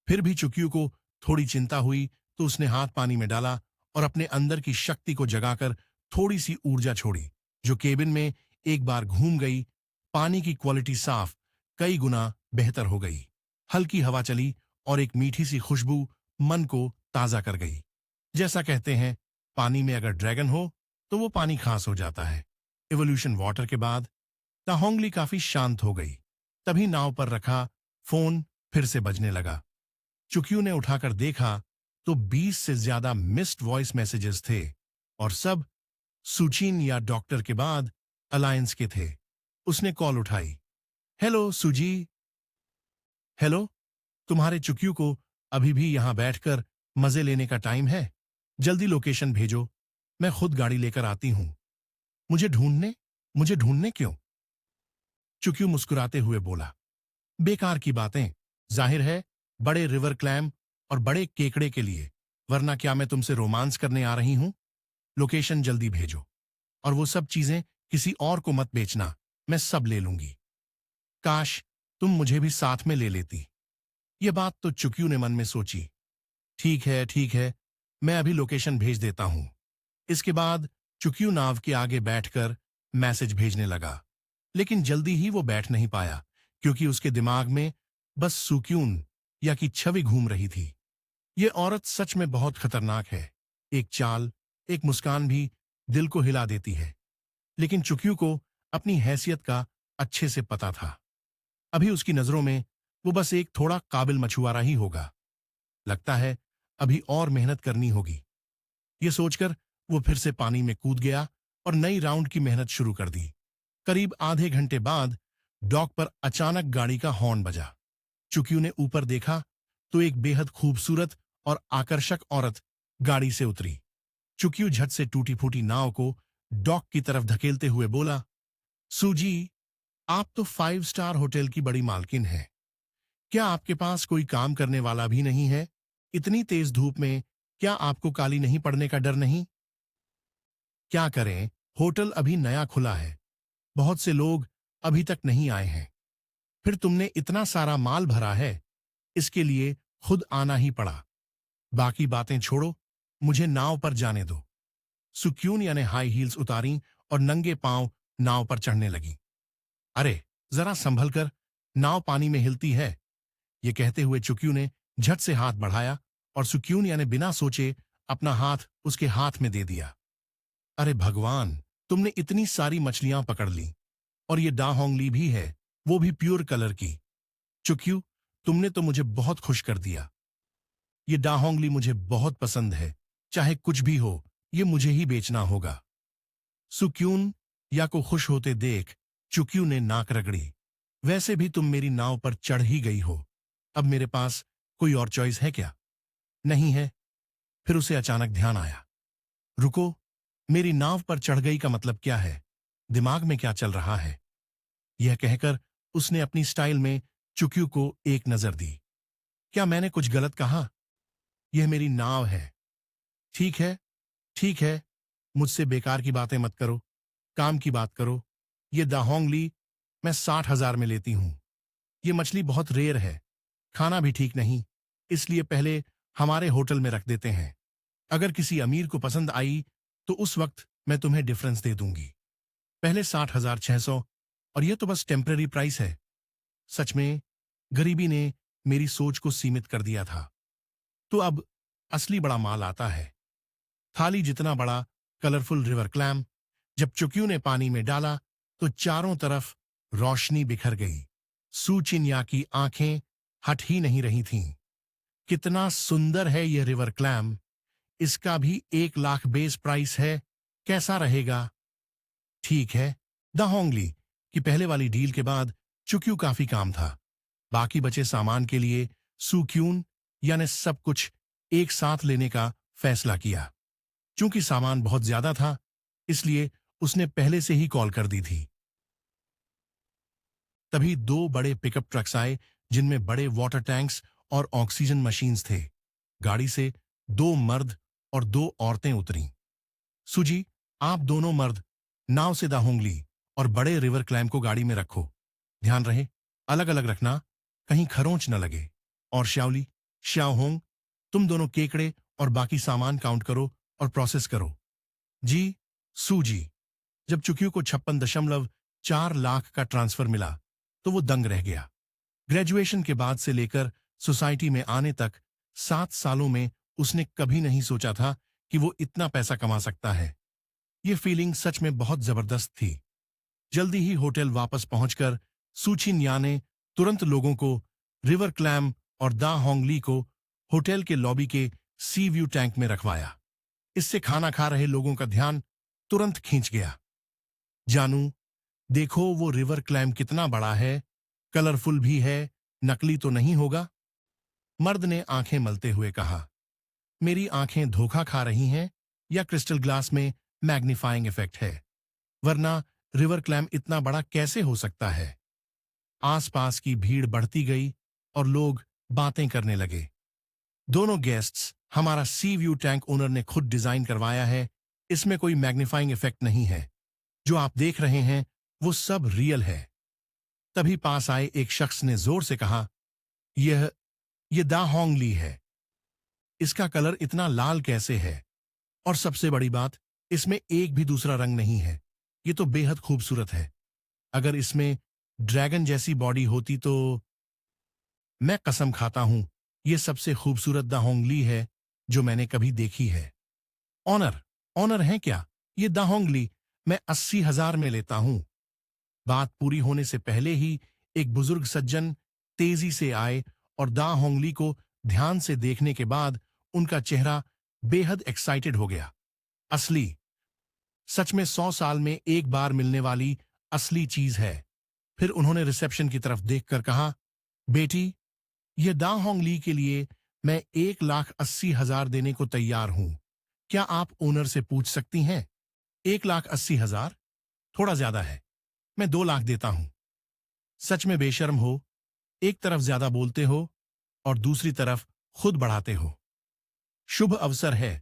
फिर भी चुकियो को थोड़ी चिंता हुई तो उसने हाथ पानी में डाला और अपने अंदर की शक्ति को जगाकर थोड़ी सी ऊर्जा छोड़ी जो केबिन में एक बार घूम गई। पानी की क्वालिटी साफ कई गुना बेहतर हो गई। हल्की हवा चली और एक मीठी सी खुशबू मन को ताजा कर गई। जैसा कहते हैं, पानी में अगर ड्रैगन हो तो वो पानी खास हो जाता है। इवोल्यूशन वाटर के बाद ताहोंगली काफी शांत हो गई। तभी नाव पर रखा फोन फिर से बजने लगा। चुकियो ने उठाकर देखा तो 20 से ज्यादा मिस्ड वॉइस मैसेजेस थे और सब सुचिन या डॉक्टर के बाद अलायंस के थे। उसने कॉल उठाई। हेलो सुजी। हेलो, तुम्हारे चुकियो को अभी भी यहां बैठकर मजे लेने का टाइम है? जल्दी लोकेशन भेजो, मैं खुद गाड़ी लेकर आती हूं। मुझे ढूंढने मुझे ढूंढने क्यों? चुकियो मुस्कुराते हुए बोला, बेकार की बातें। जाहिर है बड़े रिवर क्लैम और बड़े केकड़े के लिए, वरना क्या मैं तुमसे रोमांस करने आ रही हूं? लोकेशन जल्दी भेजो और वो सब चीजें किसी और को मत बेचना, मैं सब ले लूंगी। काश तुम मुझे भी साथ में ले लेती। ये बात तो चुकियो ने मन में सोची। ठीक है, मैं अभी लोकेशन भेज देता हूं। इसके बाद चुकियो नाव के आगे बैठकर मैसेज भेजने लगा। लेकिन जल्दी ही वो बैठ नहीं पाया क्योंकि उसके दिमाग में बस सुक्यून या की छवि घूम रही थी। ये औरत सच में बहुत खतरनाक है। एक चाल, एक मुस्कान भी दिल को हिला देती है। लेकिन चुकियो को अपनी हैसियत का अच्छे से पता था। अभी उसकी नजरों में वो बस एक थोड़ा काबिल मछुआरा ही होगा। लगता है अभी और मेहनत करनी होगी। ये सोचकर वो फिर से पानी में कूद गया और नई राउंड की मेहनत शुरू कर दी। करीब आधे घंटे बाद डॉक पर अचानक गाड़ी का हॉर्न बजा। चुकियो ने ऊपर देखा तो एक बेहद खूबसूरत और आकर्षक औरत गाड़ी से उतरी। चुकियो झट से टूटी फूटी नाव को डॉक की तरफ धकेलते हुए बोला, सूजी, आप तो 5 स्टार होटल की बड़ी मालकिन हैं। क्या आपके पास कोई काम करने वाला भी नहीं है? इतनी तेज धूप में क्या आपको काली नहीं पड़ने का डर नहीं? क्या करें, होटल अभी नया खुला है, बहुत से लोग अभी तक नहीं आए हैं। फिर तुमने इतना सारा माल भरा है, इसके लिए खुद आना ही पड़ा। बाकी बातें छोड़ो, मुझे नाव पर जाने दो। सुक्यून ने हाई हील्स उतारी और नंगे पांव नाव पर चढ़ने लगी। अरे जरा संभल कर, नाव पानी में हिलती है। ये कहते हुए चुकियो ने झट से हाथ बढ़ाया और सुक्यून ने बिना सोचे अपना हाथ उसके हाथ में दे दिया। अरे भगवान, तुमने इतनी सारी मछलियां पकड़ ली और ये डाहोंगली भी है, वो भी प्योर कलर की। चुकियो, तुमने तो मुझे बहुत खुश कर दिया। ये डाहोंगली मुझे बहुत पसंद है। चाहे कुछ भी हो, ये मुझे ही बेचना होगा। सुक्यून या को खुश होते देख चुकियो ने नाक रगड़ी। वैसे भी तुम मेरी नाव पर चढ़ ही गई हो, अब मेरे पास कोई और चॉइस है क्या? नहीं है। फिर उसे अचानक ध्यान आया। रुको, मेरी नाव पर चढ़ गई का मतलब क्या है? दिमाग में क्या चल रहा है? यह कहकर उसने अपनी स्टाइल में चुकियो को एक नजर दी। क्या मैंने कुछ गलत कहा? यह मेरी नाव है। ठीक है, ठीक है, मुझसे बेकार की बातें मत करो, काम की बात करो। ये दाहोंगली मैं 60,000 में लेती हूं। ये मछली बहुत रेयर है, खाना भी ठीक नहीं, इसलिए पहले हमारे होटल में रख देते हैं। अगर किसी अमीर को पसंद आई तो उस वक्त मैं तुम्हें डिफरेंस दे दूंगी। पहले 60,600 और ये तो बस टेम्पररी प्राइस है। सच में गरीबी ने मेरी सोच को सीमित कर दिया था। तो अब असली बड़ा माल आता है। थाली जितना बड़ा कलरफुल रिवर क्लैम। जब चुकियो ने पानी में डाला तो चारों तरफ रोशनी बिखर गई। सुचिन्या की आंखें हट ही नहीं रही थीं। कितना सुंदर है यह रिवर क्लैम। इसका भी 1 लाख बेस प्राइस है। कैसा रहेगा? ठीक है। दाहोंगली की पहले वाली डील के बाद चुकियो काफी काम था। बाकी बचे सामान के लिए सुक्यून ने सब कुछ एक साथ लेने का फैसला किया। चूंकि सामान बहुत ज्यादा था, इसलिए उसने पहले से ही कॉल कर दी थी। तभी 2 बड़े पिकअप ट्रक्स आए जिनमें बड़े वाटर टैंक्स और ऑक्सीजन मशीन्स थे। गाड़ी से 2 मर्द और 2 औरतें उतरीं। सुजी, आप दोनों मर्द नाव से दाहोंगली और बड़े रिवर क्लैम को गाड़ी में रखो। ध्यान रहे, अलग अलग रखना, कहीं खरोंच न लगे। और श्याओली, श्याओहोंग, तुम दोनों केकड़े और बाकी सामान काउंट करो और प्रोसेस करो। जी, सूजी। जब चुकियों को 56.4 लाख का ट्रांसफर मिला तो वो दंग रह गया। ग्रेजुएशन के बाद से लेकर सोसाइटी में आने तक 7 सालों में उसने कभी नहीं सोचा था कि वो इतना पैसा कमा सकता है। ये फीलिंग सच में बहुत जबरदस्त थी। जल्दी ही होटल वापस पहुंचकर सूचिन्या ने तुरंत लोगों को रिवर क्लैम और दा होंगली को होटल के लॉबी के सी व्यू टैंक में रखवाया। इससे खाना खा रहे लोगों का ध्यान तुरंत खींच गया। जानू, देखो वो रिवर क्लैम कितना बड़ा है, कलरफुल भी है, नकली तो नहीं होगा? मर्द ने आंखें मलते हुए कहा। मेरी आंखें धोखा खा रही हैं या क्रिस्टल ग्लास में मैग्नीफाइंग इफेक्ट है, वरना रिवर क्लैम इतना बड़ा कैसे हो सकता है? आसपास की भीड़ बढ़ती गई और लोग बातें करने लगे। दोनों गेस्ट्स, हमारा सी व्यू टैंक ओनर ने खुद डिजाइन करवाया है, इसमें कोई मैग्नीफाइंग इफेक्ट नहीं है। जो आप देख रहे हैं वो सब रियल है। तभी पास आए एक शख्स ने जोर से कहा, यह दा होंगली है। इसका कलर इतना लाल कैसे है? और सबसे बड़ी बात, इसमें एक भी दूसरा रंग नहीं है। ये तो बेहद खूबसूरत है। अगर इसमें ड्रैगन जैसी बॉडी होती तो मैं कसम खाता हूं ये सबसे खूबसूरत दा होंगली है जो मैंने कभी देखी है। ऑनर ऑनर है क्या? ये दा होंगली मैं 80,000 में लेता हूं। बात पूरी होने से पहले ही एक बुजुर्ग सज्जन तेजी से आए और दा होंगली को ध्यान से देखने के बाद उनका चेहरा बेहद एक्साइटेड हो गया। असली, सच में 100 साल में एक बार मिलने वाली असली चीज है। फिर उन्होंने रिसेप्शन की तरफ देखकर कहा, बेटी, यह दा होंगली के लिए मैं 1,80,000 देने को तैयार हूं। क्या आप ओनर से पूछ सकती हैं? 1,80,000 थोड़ा ज्यादा है, मैं 2 लाख देता हूं। सच में बेशर्म हो, एक तरफ ज्यादा बोलते हो और दूसरी तरफ खुद बढ़ाते हो। शुभ अवसर है,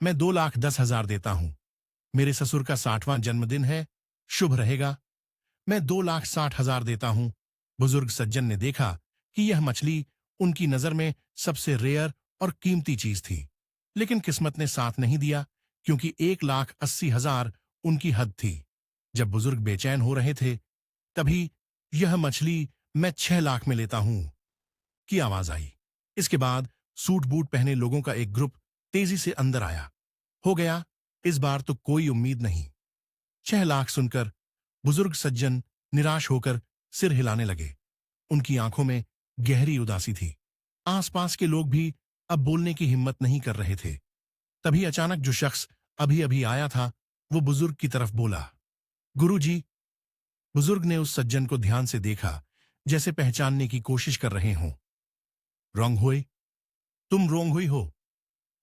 मैं 2,10,000 देता हूं। मेरे ससुर का 60वां जन्मदिन है, शुभ रहेगा। मैं 2,60,000 देता हूं। बुजुर्ग सज्जन ने देखा कि यह मछली उनकी नजर में सबसे रेयर और कीमती चीज थी, लेकिन किस्मत ने साथ नहीं दिया, क्योंकि 1,80,000 उनकी हद थी। जब बुजुर्ग बेचैन हो रहे थे, तभी यह मछली मैं 6 लाख में लेता हूं की आवाज आई। इसके बाद सूट बूट पहने लोगों का एक ग्रुप तेजी से अंदर आया। हो गया, इस बार तो कोई उम्मीद नहीं। 6 लाख सुनकर बुजुर्ग सज्जन निराश होकर सिर हिलाने लगे। उनकी आंखों में गहरी उदासी थी। आसपास के लोग भी अब बोलने की हिम्मत नहीं कर रहे थे। तभी अचानक जो शख्स अभी अभी आया था वो बुजुर्ग की तरफ बोला, गुरुजी। बुजुर्ग ने उस सज्जन को ध्यान से देखा, जैसे पहचानने की कोशिश कर रहे हों। रोंग हुई? तुम रोंग हुई हो?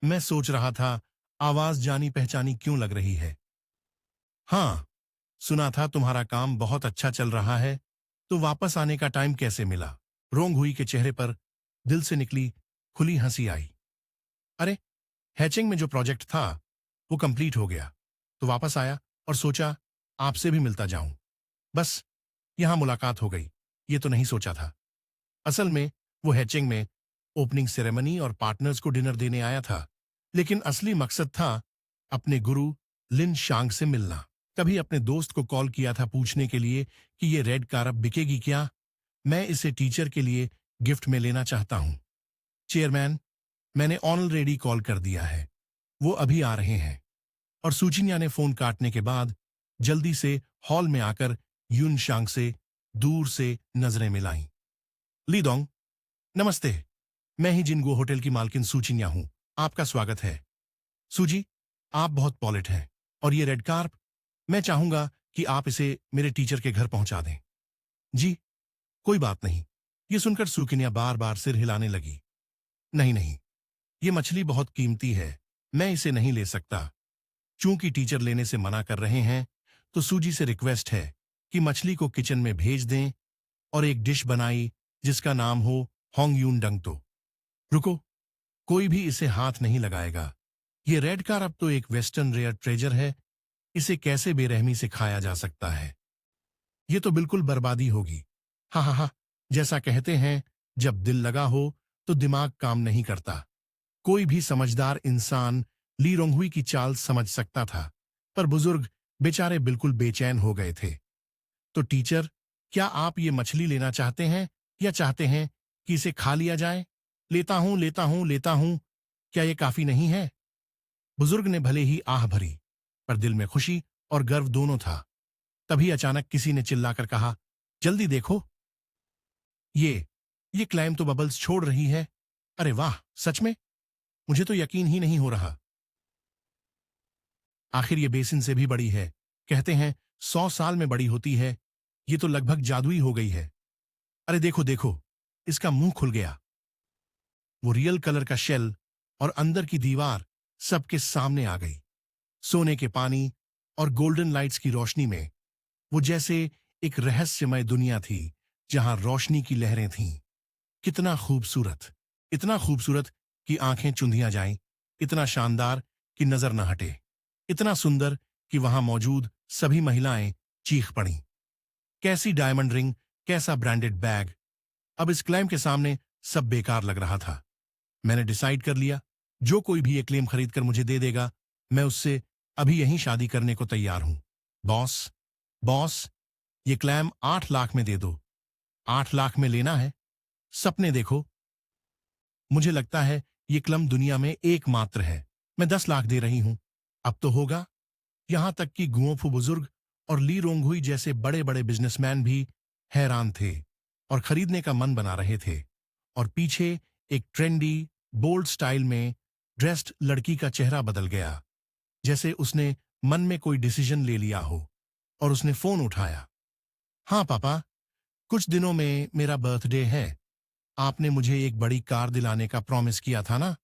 मैं सोच रहा था आवाज जानी पहचानी क्यों लग रही है। हाँ, सुना था तुम्हारा काम बहुत अच्छा चल रहा है, तो वापस आने का टाइम कैसे मिला? रोंग हुई के चेहरे पर दिल से निकली खुली हंसी आई। अरे, हैचिंग में जो प्रोजेक्ट था वो कंप्लीट हो गया, तो वापस आया और सोचा आपसे भी मिलता जाऊं। बस यहां मुलाकात हो गई, ये तो नहीं सोचा था। असल में वो हैचिंग में ओपनिंग सेरेमनी और पार्टनर्स को डिनर देने आया था, लेकिन असली मकसद था अपने गुरु लिन शांग से मिलना। कभी अपने दोस्त को कॉल किया था पूछने के लिए कि ये रेड कार अब बिकेगी क्या? मैं इसे टीचर के लिए गिफ्ट में लेना चाहता हूं। चेयरमैन, मैंने ऑलरेडी कॉल कर दिया है, वो अभी आ रहे हैं। और सूचिन्या ने फोन काटने के बाद जल्दी से हॉल में आकर यून शांग से दूर से नजरें मिलाईं। लीदोंग, नमस्ते। मैं ही जिनगो होटल की मालकिन सूचिन्या हूं, आपका स्वागत है। सूजी, आप बहुत पॉलिट हैं, और ये रेड कार्प, मैं चाहूंगा कि आप इसे मेरे टीचर के घर पहुंचा दें। जी, कोई बात नहीं। ये सुनकर सूचिन्या बार बार सिर हिलाने लगी। नहीं नहीं, ये मछली बहुत कीमती है, मैं इसे नहीं ले सकता। चूंकि टीचर लेने से मना कर रहे हैं, तो सूजी से रिक्वेस्ट है कि मछली को किचन में भेज दें और एक डिश बनाई जिसका नाम हो होंग यून डंग तो। रुको, कोई भी इसे हाथ नहीं लगाएगा। ये रेड कार अब तो एक वेस्टर्न रेयर ट्रेजर है, इसे कैसे बेरहमी से खाया जा सकता है? ये तो बिल्कुल बर्बादी होगी। हाँ हाँ हाँ, जैसा कहते हैं, जब दिल लगा हो तो दिमाग काम नहीं करता। कोई भी समझदार इंसान ली रोंगहुई की चाल समझ सकता था। पर बुजुर्ग बेचारे बिल्कुल बेचैन हो गए थे। तो टीचर, क्या आप ये मछली लेना चाहते हैं या चाहते हैं कि इसे खा लिया जाए? लेता हूं, लेता हूं, लेता हूं। क्या ये काफी नहीं है? बुजुर्ग ने भले ही आह भरी, पर दिल में खुशी और गर्व दोनों था। तभी अचानक किसी ने चिल्लाकर कहा, जल्दी देखो, ये ये क्लाइम तो बबल्स छोड़ रही है। अरे वाह, सच में? मुझे तो यकीन ही नहीं हो रहा। आखिर ये बेसिन से भी बड़ी है। कहते हैं 100 साल में बड़ी होती है। ये तो लगभग जादुई हो गई है। अरे देखो देखो, इसका मुंह खुल गया। वो रियल कलर का शेल और अंदर की दीवार सबके सामने आ गई। सोने के पानी और गोल्डन लाइट्स की रोशनी में वो जैसे एक रहस्यमय दुनिया थी, जहां रोशनी की लहरें थीं। कितना खूबसूरत, इतना खूबसूरत कि आंखें चुंधियां जाएं, इतना शानदार कि नजर न हटे, इतना सुंदर कि वहां मौजूद सभी महिलाएं चीख पड़ीं। कैसी डायमंड रिंग, कैसा ब्रांडेड बैग। अब इस क्लेम के सामने सब बेकार लग रहा था। मैंने डिसाइड कर लिया, जो कोई भी ये क्लेम खरीद कर मुझे दे देगा, मैं उससे अभी यहीं शादी करने को तैयार हूं। बॉस, बॉस, ये क्लेम 8 लाख में दे दो। 8 लाख में लेना है? सपने देखो। मुझे लगता है ये क्लम दुनिया में एकमात्र है। मैं 10 लाख दे रही हूं। अब तो होगा। यहां तक कि गुओफू बुजुर्ग और ली रोंगहुई जैसे बड़े बड़े बिजनेसमैन भी हैरान थे और खरीदने का मन बना रहे थे। और पीछे एक ट्रेंडी, बोल्ड स्टाइल में ड्रेस्ड लड़की का चेहरा बदल गया, जैसे उसने मन में कोई डिसीजन ले लिया हो। और उसने फोन उठाया। हाँ पापा, कुछ दिनों में मेरा बर्थडे है। आपने मुझे एक बड़ी कार दिलाने का प्रॉमिस किया था ना।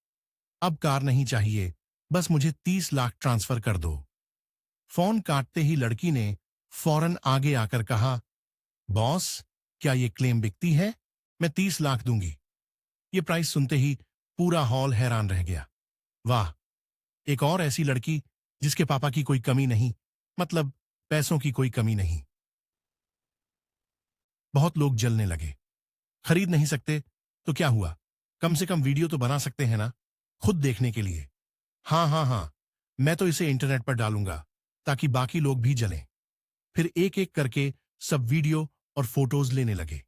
अब कार नहीं चाहिए, बस मुझे 30 लाख ट्रांसफर कर दो। फोन काटते ही लड़की ने फौरन आगे आकर कहा, बॉस, क्या ये क्लेम बिकती है? मैं 30 लाख दूंगी। ये प्राइस सुनते ही पूरा हॉल हैरान रह गया। वाह, एक और ऐसी लड़की जिसके पापा की कोई कमी नहीं, मतलब पैसों की कोई कमी नहीं। बहुत लोग जलने लगे। खरीद नहीं सकते तो क्या हुआ, कम से कम वीडियो तो बना सकते हैं ना, खुद देखने के लिए। हाँ हाँ हाँ, मैं तो इसे इंटरनेट पर डालूंगा ताकि बाकी लोग भी जलें। फिर एक एक करके सब वीडियो और फोटोज लेने लगे।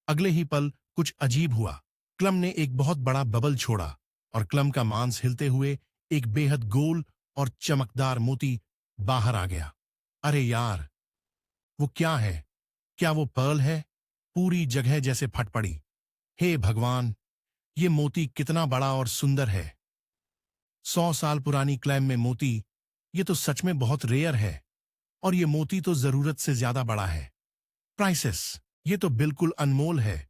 अगले ही पल कुछ अजीब हुआ। क्लम ने एक बहुत बड़ा बबल छोड़ा और क्लम का मांस हिलते हुए एक बेहद गोल और चमकदार मोती बाहर आ गया। अरे यार, वो क्या है? क्या वो पर्ल है? पूरी जगह जैसे फट पड़ी। हे भगवान, ये मोती कितना बड़ा और सुंदर है। 100 साल पुरानी क्लैम में मोती, ये तो सच में बहुत रेयर है। और ये मोती तो जरूरत से ज्यादा बड़ा है। प्राइसेस, ये तो बिल्कुल अनमोल है।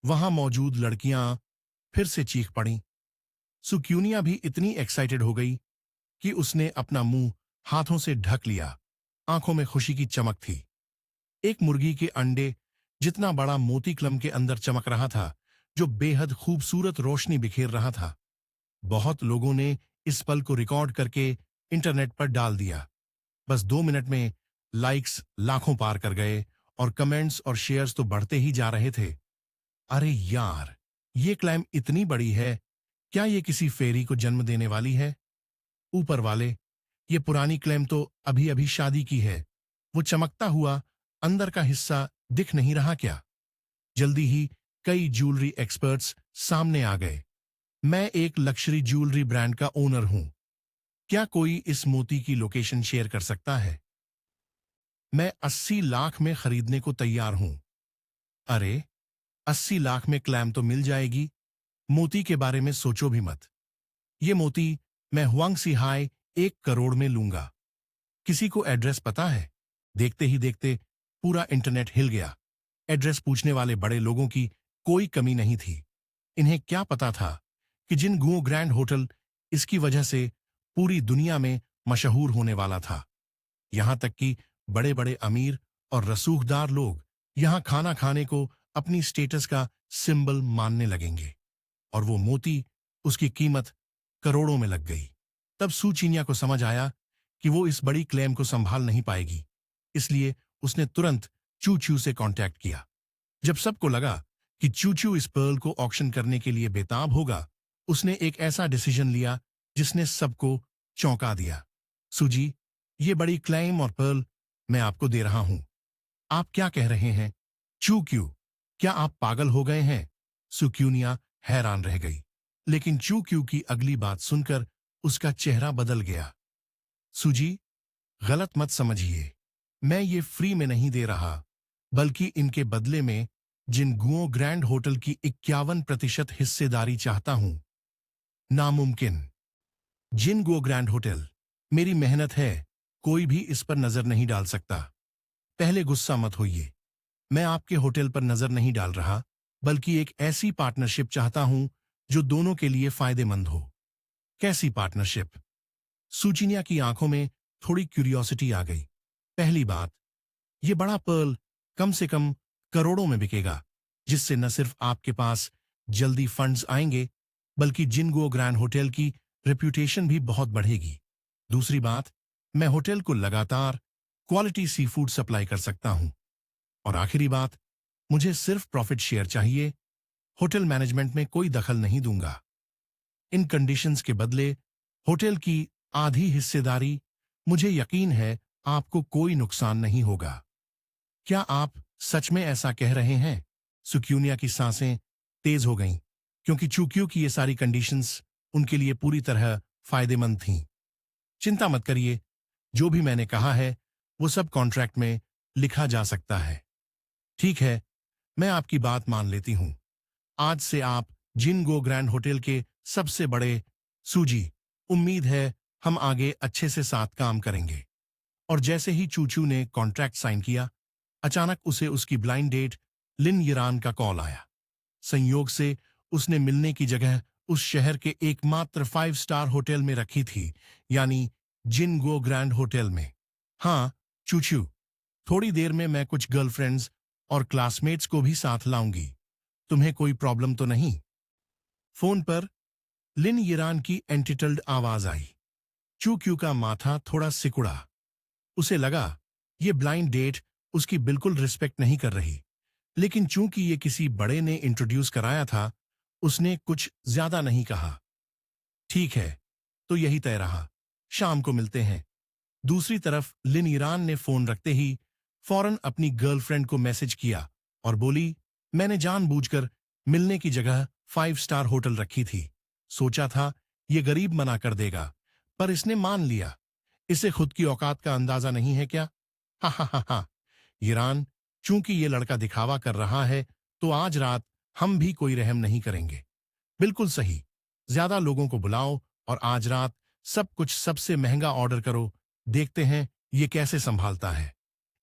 वहां मौजूद लड़कियां फिर से चीख पड़ीं। सुक्यूनिया भी इतनी एक्साइटेड हो गई कि उसने अपना मुंह हाथों से ढक लिया। आंखों में खुशी की चमक थी। एक मुर्गी के अंडे जितना बड़ा मोती क्लम के अंदर चमक रहा था, जो बेहद खूबसूरत रोशनी बिखेर रहा था। बहुत लोगों ने इस पल को रिकॉर्ड करके इंटरनेट पर डाल दिया। बस 2 मिनट में लाइक्स लाखों पार कर गए और कमेंट्स और शेयर्स तो बढ़ते ही जा रहे थे। अरे यार, ये क्लाइम इतनी बड़ी है, क्या ये किसी फेरी को जन्म देने वाली है? ऊपर वाले, ये पुरानी क्लेम तो अभी अभी शादी की है। वो चमकता हुआ अंदर का हिस्सा दिख नहीं रहा क्या? जल्दी ही कई ज्वेलरी एक्सपर्ट्स सामने आ गए। मैं एक लक्जरी ज्वेलरी ब्रांड का ओनर हूं। क्या कोई इस मोती की लोकेशन शेयर कर सकता है? मैं 80 लाख में खरीदने को तैयार हूं। अरे, 80 लाख में क्लैम तो मिल जाएगी। मोती के बारे में सोचो भी मत। ये मोती मैं हुआंग सिहाई 1 करोड़ में लूंगा। किसी को एड्रेस पता है? देखते ही देखते पूरा इंटरनेट हिल गया। एड्रेस पूछने वाले बड़े लोगों की कोई कमी नहीं थी। इन्हें क्या पता था कि जिन गुओ ग्रैंड होटल इसकी वजह से पूरी दुनिया में मशहूर होने वाला था। यहां तक कि बड़े बड़े अमीर और रसूखदार लोग यहां खाना खाने को अपनी स्टेटस का सिंबल मानने लगेंगे। और वो मोती, उसकी कीमत करोड़ों में लग गई। तब सूचिन्या को समझ आया कि वो इस बड़ी क्लेम को संभाल नहीं पाएगी। इसलिए उसने तुरंत चूचू से कांटेक्ट किया। जब सबको लगा कि चूचू इस पर्ल को ऑक्शन करने के लिए बेताब होगा, उसने एक ऐसा डिसीजन लिया जिसने सबको चौंका दिया। सूजी, ये बड़ी क्लेम और पर्ल मैं आपको दे रहा हूं। आप क्या कह रहे हैं? चू क्यू, क्या आप पागल हो गए हैं? सुक्यूनिया हैरान रह गई, लेकिन चू क्यू की अगली बात सुनकर उसका चेहरा बदल गया। सुजी, गलत मत समझिए, मैं ये फ्री में नहीं दे रहा, बल्कि इनके बदले में जिनगुओ ग्रैंड होटल की 51% हिस्सेदारी चाहता हूं। नामुमकिन। जिनगुओ ग्रैंड होटल मेरी मेहनत है, कोई भी इस पर नजर नहीं डाल सकता। पहले गुस्सा मत होइए, मैं आपके होटल पर नजर नहीं डाल रहा, बल्कि एक ऐसी पार्टनरशिप चाहता हूं जो दोनों के लिए फायदेमंद हो। कैसी पार्टनरशिप? सुचिनिया की आंखों में थोड़ी क्यूरियोसिटी आ गई। पहली बात, ये बड़ा पर्ल कम से कम करोड़ों में बिकेगा, जिससे न सिर्फ आपके पास जल्दी फंड्स आएंगे, बल्कि जिनगो ग्रैंड होटल की रेप्यूटेशन भी बहुत बढ़ेगी। दूसरी बात, मैं होटल को लगातार क्वालिटी सी फूड सप्लाई कर सकता हूं। और आखिरी बात, मुझे सिर्फ प्रॉफिट शेयर चाहिए, होटल मैनेजमेंट में कोई दखल नहीं दूंगा। इन कंडीशंस के बदले होटल की आधी हिस्सेदारी, मुझे यकीन है आपको कोई नुकसान नहीं होगा। क्या आप सच में ऐसा कह रहे हैं? सुक्यूनिया की सांसें तेज हो गईं, क्योंकि चूक्यू की ये सारी कंडीशंस उनके लिए पूरी तरह फायदेमंद थीं। चिंता मत करिए, जो भी मैंने कहा है वो सब कॉन्ट्रैक्ट में लिखा जा सकता है। ठीक है, मैं आपकी बात मान लेती हूं। आज से आप जिनगो ग्रैंड होटल के सबसे बड़े सूजी। उम्मीद है हम आगे अच्छे से साथ काम करेंगे। और जैसे ही चूचू ने कॉन्ट्रैक्ट साइन किया, अचानक उसे उसकी ब्लाइंड डेट लिन यिरान का कॉल आया। संयोग से उसने मिलने की जगह उस शहर के एकमात्र 5 स्टार होटल में रखी थी, यानी जिनगो ग्रैंड होटल में। हाँ चूचू, थोड़ी देर में मैं कुछ गर्लफ्रेंड्स और क्लासमेट्स को भी साथ लाऊंगी। तुम्हें कोई प्रॉब्लम तो नहीं? फोन पर लिन यिरान की एंटिटल्ड आवाज आई। चू क्यू का माथा थोड़ा सिकुड़ा। उसे लगा ये ब्लाइंड डेट उसकी बिल्कुल रिस्पेक्ट नहीं कर रही, लेकिन चूंकि ये किसी बड़े ने इंट्रोड्यूस कराया था, उसने कुछ ज्यादा नहीं कहा। ठीक है, तो यही तय रहा, शाम को मिलते हैं। दूसरी तरफ लिन ईरान ने फोन रखते ही फौरन अपनी गर्लफ्रेंड को मैसेज किया और बोली, मैंने जानबूझकर मिलने की जगह 5 स्टार होटल रखी थी। सोचा था ये गरीब मना कर देगा, पर इसने मान लिया। इसे खुद की औकात का अंदाजा नहीं है क्या? हा हा हा हा। ईरान, चूंकि ये लड़का दिखावा कर रहा है, तो आज रात हम भी कोई रहम नहीं करेंगे। बिल्कुल सही, ज्यादा लोगों को बुलाओ और आज रात सब कुछ सबसे महंगा ऑर्डर करो, देखते हैं ये कैसे संभालता है।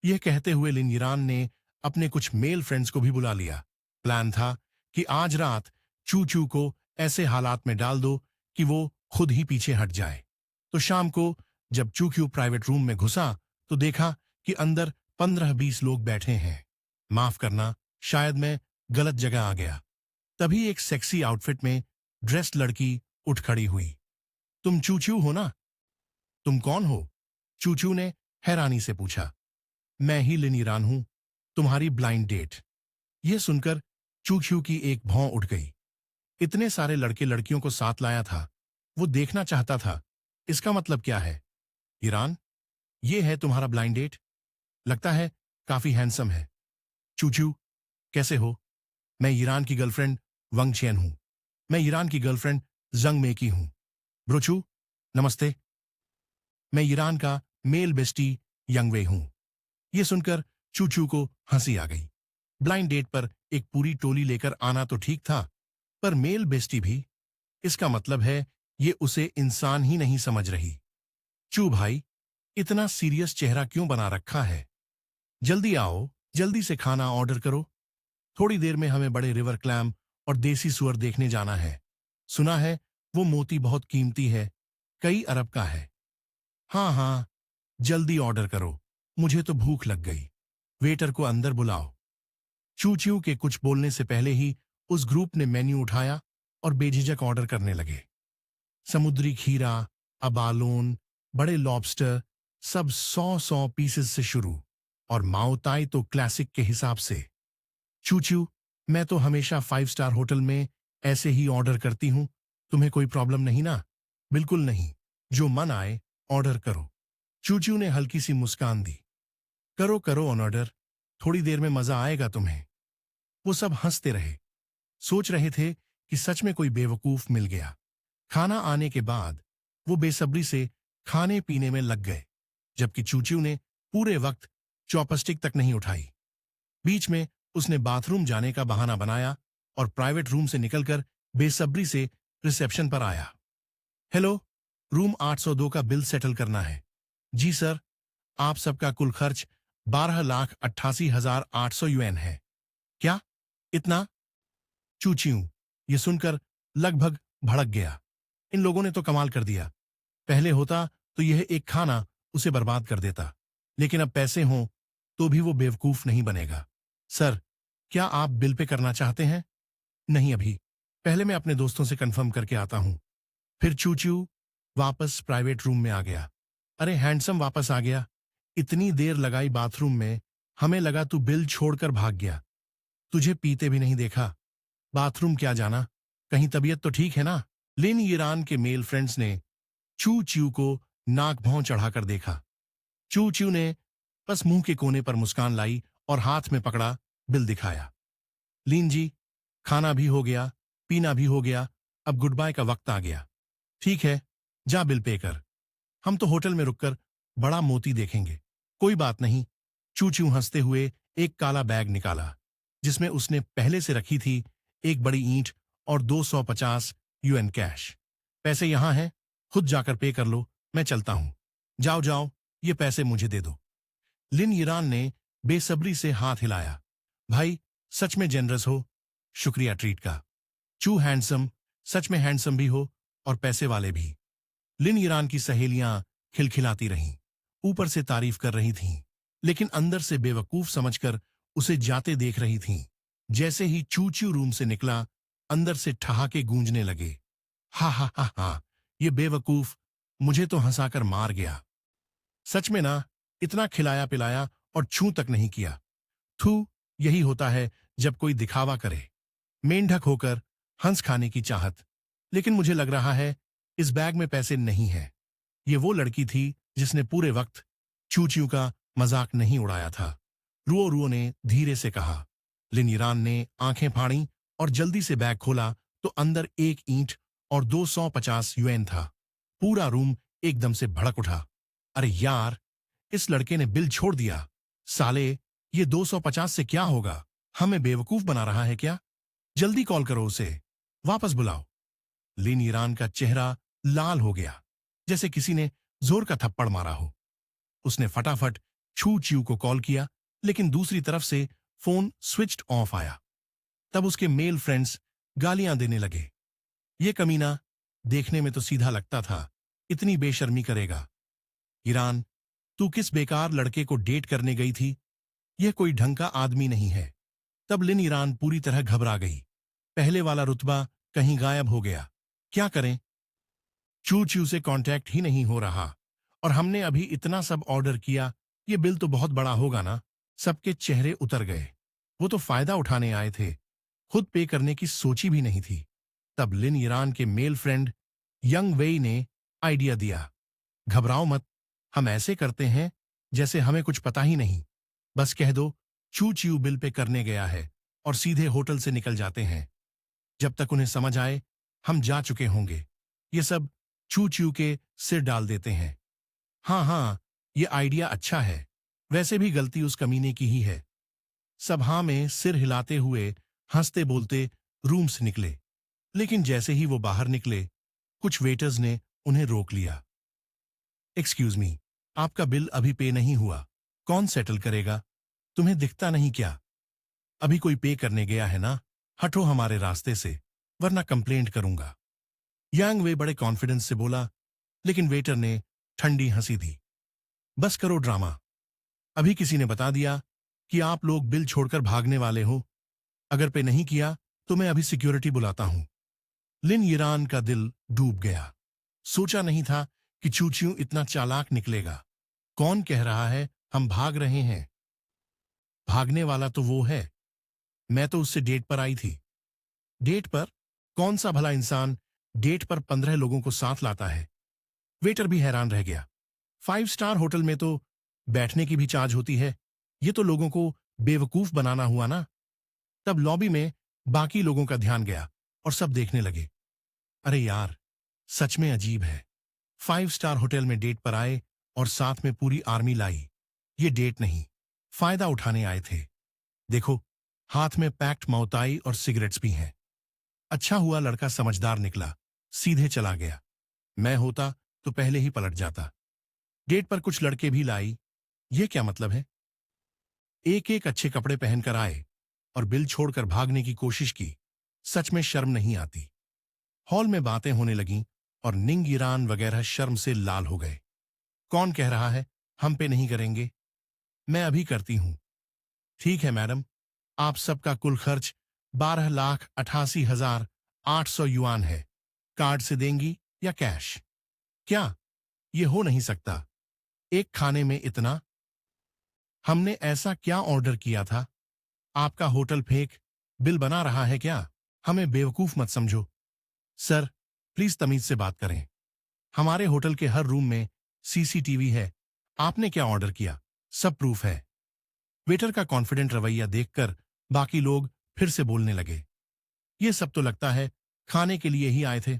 यह कहते हुए लिन यिरान ने अपने कुछ मेल फ्रेंड्स को भी बुला लिया। प्लान था कि आज रात चू चू को ऐसे हालात में डाल दो कि वो खुद ही पीछे हट जाए। तो शाम को जब चू क्यू प्राइवेट रूम में घुसा, तो देखा कि अंदर 15-20 लोग बैठे हैं। माफ करना, शायद मैं गलत जगह आ गया। तभी एक सेक्सी आउटफिट में ड्रेस्ड लड़की उठ खड़ी हुई। तुम चूचू हो ना? तुम कौन हो? चूचू ने हैरानी से पूछा। मैं ही लिन यिरान हूं, तुम्हारी ब्लाइंड डेट। यह सुनकर चूचू की एक भौं उठ गई। इतने सारे लड़के लड़कियों को साथ लाया था, वो देखना चाहता था। इसका मतलब क्या है? यिरान, ये है तुम्हारा ब्लाइंड डेट? लगता है काफी हैंडसम है। चूचू, कैसे हो? मैं ईरान की गर्लफ्रेंड वंग चेन हूं। मैं ईरान की गर्लफ्रेंड जंग मेकी हूं। ब्रोचू, नमस्ते। मैं ईरान का मेल बेस्टी यंगवे हूं। यह सुनकर चूचू को हंसी आ गई। ब्लाइंड डेट पर एक पूरी टोली लेकर आना तो ठीक था, पर मेल बेस्टी भी? इसका मतलब है ये उसे इंसान ही नहीं समझ रही। चू भाई, इतना सीरियस चेहरा क्यों बना रखा है? जल्दी आओ, जल्दी से खाना ऑर्डर करो। थोड़ी देर में हमें बड़े रिवर क्लैम और देसी सुअर देखने जाना है। सुना है वो मोती बहुत कीमती है, कई अरब का है। हाँ हाँ, जल्दी ऑर्डर करो, मुझे तो भूख लग गई। वेटर को अंदर बुलाओ। चू चू के कुछ बोलने से पहले ही उस ग्रुप ने मेन्यू उठाया और बेझिझक ऑर्डर करने लगे। समुद्री खीरा, अबालोन, बड़े लॉबस्टर, सब 100-100 पीसेस से शुरू, और माओताई तो क्लासिक के हिसाब से। चूचू, मैं तो हमेशा 5 स्टार होटल में ऐसे ही ऑर्डर करती हूं, तुम्हें कोई प्रॉब्लम नहीं ना? बिल्कुल नहीं, जो मन आए ऑर्डर करो। चूचू ने हल्की सी मुस्कान दी। करो करो ऑन ऑर्डर, थोड़ी देर में मजा आएगा तुम्हें। वो सब हंसते रहे, सोच रहे थे कि सच में कोई बेवकूफ मिल गया। खाना आने के बाद वो बेसब्री से खाने पीने में लग गए, जबकि चूचू ने पूरे वक्त चॉपस्टिक तक नहीं उठाई। बीच में उसने बाथरूम जाने का बहाना बनाया और प्राइवेट रूम से निकलकर बेसब्री से रिसेप्शन पर आया। हेलो, रूम 802 का बिल सेटल करना है। जी सर, आप सबका कुल खर्च 12,88,800 यूएन है। क्या इतना? चूचियों ये सुनकर लगभग भड़क गया। इन लोगों ने तो कमाल कर दिया। पहले होता तो यह एक खाना उसे बर्बाद कर देता, लेकिन अब पैसे हों तो भी वो बेवकूफ नहीं बनेगा। सर, क्या आप बिल पे करना चाहते हैं? नहीं अभी, पहले मैं अपने दोस्तों से कंफर्म करके आता हूं। फिर चूचू वापस प्राइवेट रूम में आ गया। अरे हैंडसम वापस आ गया। इतनी देर लगाई बाथरूम में, हमें लगा तू बिल छोड़कर भाग गया। तुझे पीते भी नहीं देखा। बाथरूम क्या जाना, कहीं तबीयत तो ठीक है ना? लिन ईरान के मेल फ्रेंड्स ने चू च्यू को नाक भौं चढ़ाकर देखा। चू च्यू ने बस मुंह के कोने पर मुस्कान लाई और हाथ में पकड़ा बिल दिखाया। लीन जी, खाना भी हो गया, पीना भी हो गया, अब गुड बाय का वक्त आ गया। ठीक है, जा बिल पे कर। हम तो होटल में रुककर बड़ा मोती देखेंगे। कोई बात नहीं। चू च्यू हंसते हुए एक काला बैग निकाला, जिसमें उसने पहले से रखी थी एक बड़ी ईंट और 250 यूएन कैश। पैसे यहां हैं, खुद जाकर पे कर लो, मैं चलता हूं। जाओ जाओ, ये पैसे मुझे दे दो। लिन ईरान ने बेसब्री से हाथ हिलाया। भाई, सच में जेनरस हो, शुक्रिया ट्रीट का। चू हैंडसम, सच में हैंडसम भी हो और पैसे वाले भी। लिन ईरान की सहेलियां खिलखिलाती रहीं, ऊपर से तारीफ कर रही थीं, लेकिन अंदर से बेवकूफ समझकर उसे जाते देख रही थीं। जैसे ही चू च्यू रूम से निकला, अंदर से ठहाके गूंजने लगे। हा हा हा हा, ये बेवकूफ मुझे तो हंसाकर मार गया। सच में ना, इतना खिलाया पिलाया और छू तक नहीं किया। थू, यही होता है जब कोई दिखावा करे, मेंढक होकर हंस खाने की चाहत। लेकिन मुझे लग रहा है इस बैग में पैसे नहीं है। ये वो लड़की थी जिसने पूरे वक्त चू च्यू का मजाक नहीं उड़ाया था। रुओ रुओ ने धीरे से कहा। लिन ईरान ने आंखें फाड़ी और जल्दी से बैग खोला तो अंदर एक ईंट और 250 यूएन था। पूरा रूम एकदम से भड़क उठा। अरे यार, इस लड़के ने बिल छोड़ दिया। साले, ये 250 से क्या होगा? हमें बेवकूफ बना रहा है क्या? जल्दी कॉल करो उसे, वापस बुलाओ। लिन ईरान का चेहरा लाल हो गया, जैसे किसी ने जोर का थप्पड़ मारा हो। उसने फटाफट छू च्यू को कॉल किया, लेकिन दूसरी तरफ से फोन स्विच्ड ऑफ आया। तब उसके मेल फ्रेंड्स गालियां देने लगे। ये कमीना देखने में तो सीधा लगता था, इतनी बेशर्मी करेगा। ईरान, तू किस बेकार लड़के को डेट करने गई थी? यह कोई ढंग का आदमी नहीं है। तब लिन ईरान पूरी तरह घबरा गई। पहले वाला रुतबा कहीं गायब हो गया। क्या करें? चू च्यू से कांटेक्ट ही नहीं हो रहा, और हमने अभी इतना सब ऑर्डर किया, ये बिल तो बहुत बड़ा होगा ना। सबके चेहरे उतर गए। वो तो फायदा उठाने आए थे, खुद पे करने की सोची भी नहीं थी। तब लिन ईरान के मेल फ्रेंड यंग वेई ने आइडिया दिया। घबराओ मत, हम ऐसे करते हैं जैसे हमें कुछ पता ही नहीं। बस कह दो चू च्यू बिल पे करने गया है और सीधे होटल से निकल जाते हैं। जब तक उन्हें समझ आए, हम जा चुके होंगे। ये सब चू च्यू के सिर डाल देते हैं। हाँ हाँ, ये आइडिया अच्छा है। वैसे भी गलती उस कमीने की ही है। सभा में सिर हिलाते हुए हंसते बोलते रूम से निकले, लेकिन जैसे ही वो बाहर निकले, कुछ वेटर्स ने उन्हें रोक लिया। एक्सक्यूज मी, आपका बिल अभी पे नहीं हुआ। कौन सेटल करेगा? तुम्हें दिखता नहीं क्या? अभी कोई पे करने गया है ना? हटो हमारे रास्ते से, वरना कंप्लेंट करूंगा। यांग वे बड़े कॉन्फिडेंस से बोला, लेकिन वेटर ने ठंडी हंसी दी। बस करो ड्रामा। अभी किसी ने बता दिया कि आप लोग बिल छोड़कर भागने वाले हो। अगर पे नहीं किया तो मैं अभी सिक्योरिटी बुलाता हूं। लिन ईरान का दिल डूब गया। सोचा नहीं था कि चू च्यू इतना चालाक निकलेगा। कौन कह रहा है हम भाग रहे हैं? भागने वाला तो वो है। मैं तो उससे डेट पर आई थी। डेट पर? कौन सा भला इंसान डेट पर 15 लोगों को साथ लाता है? वेटर भी हैरान रह गया। 5 स्टार होटल में तो बैठने की भी चार्ज होती है। ये तो लोगों को बेवकूफ बनाना हुआ ना। तब लॉबी में बाकी लोगों का ध्यान गया और सब देखने लगे। अरे यार, सच में अजीब है। 5 स्टार होटल में डेट पर आए और साथ में पूरी आर्मी लाई। ये डेट नहीं, फायदा उठाने आए थे। देखो, हाथ में पैक्ड माउताई और सिगरेट्स भी हैं। अच्छा हुआ लड़का समझदार निकला, सीधे चला गया। मैं होता तो पहले ही पलट जाता। डेट पर कुछ लड़के भी लाई। ये क्या मतलब है? एक एक अच्छे कपड़े पहनकर आए और बिल छोड़कर भागने की कोशिश की। सच में शर्म नहीं आती। हॉल में बातें होने लगीं और निंग ईरान वगैरह शर्म से लाल हो गए। कौन कह रहा है हम पे नहीं करेंगे? मैं अभी करती हूं। ठीक है मैडम, आप सबका कुल खर्च 12,88,800 युआन है। कार्ड से देंगी या कैश? क्या? ये हो नहीं सकता। एक खाने में इतना? हमने ऐसा क्या ऑर्डर किया था? आपका होटल फेक बिल बना रहा है क्या? हमें बेवकूफ मत समझो। सर, प्लीज तमीज से बात करें। हमारे होटल के हर रूम में सीसीटीवी है। आपने क्या ऑर्डर किया, सब प्रूफ है। वेटर का कॉन्फिडेंट रवैया देखकर बाकी लोग फिर से बोलने लगे। ये सब तो लगता है खाने के लिए ही आए थे।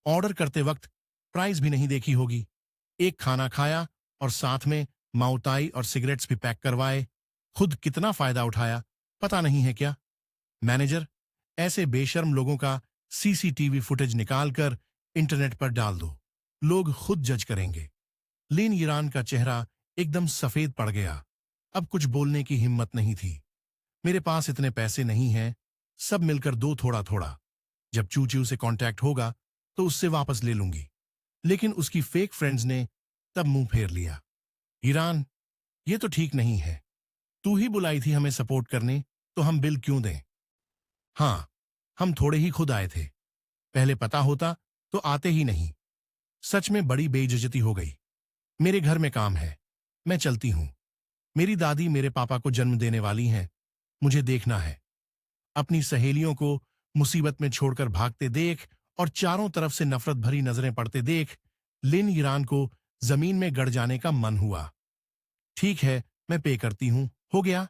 ऑर्डर करते वक्त प्राइस भी नहीं देखी होगी। एक खाना खाया और साथ में माउताई और सिगरेट्स भी पैक करवाए। खुद कितना फायदा उठाया पता नहीं है क्या? मैनेजर, ऐसे बेशर्म लोगों का सीसीटीवी फुटेज निकालकर इंटरनेट पर डाल दो। लोग खुद जज करेंगे। लिन ईरान का चेहरा एकदम सफेद पड़ गया। अब कुछ बोलने की हिम्मत नहीं थी। मेरे पास इतने पैसे नहीं हैं, सब मिलकर दो थोड़ा थोड़ा। जब चूचू से कांटेक्ट होगा तो उससे वापस ले लूंगी। लेकिन उसकी फेक फ्रेंड्स ने तब मुंह फेर लिया। ईरान, ये तो ठीक नहीं है। तू ही बुलाई थी हमें सपोर्ट करने, तो हम बिल क्यों दें? हाँ, हम थोड़े ही खुद आए थे। पहले पता होता तो आते ही नहीं। सच में बड़ी बेइज्जती हो गई। मेरे घर में काम है, मैं चलती हूं। मेरी दादी मेरे पापा को जन्म देने वाली हैं, मुझे देखना है। अपनी सहेलियों को मुसीबत में छोड़कर भागते देख और चारों तरफ से नफरत भरी नजरें पड़ते देख लिन ईरान को जमीन में गड़ जाने का मन हुआ। ठीक है, मैं पे करती हूं, हो गया।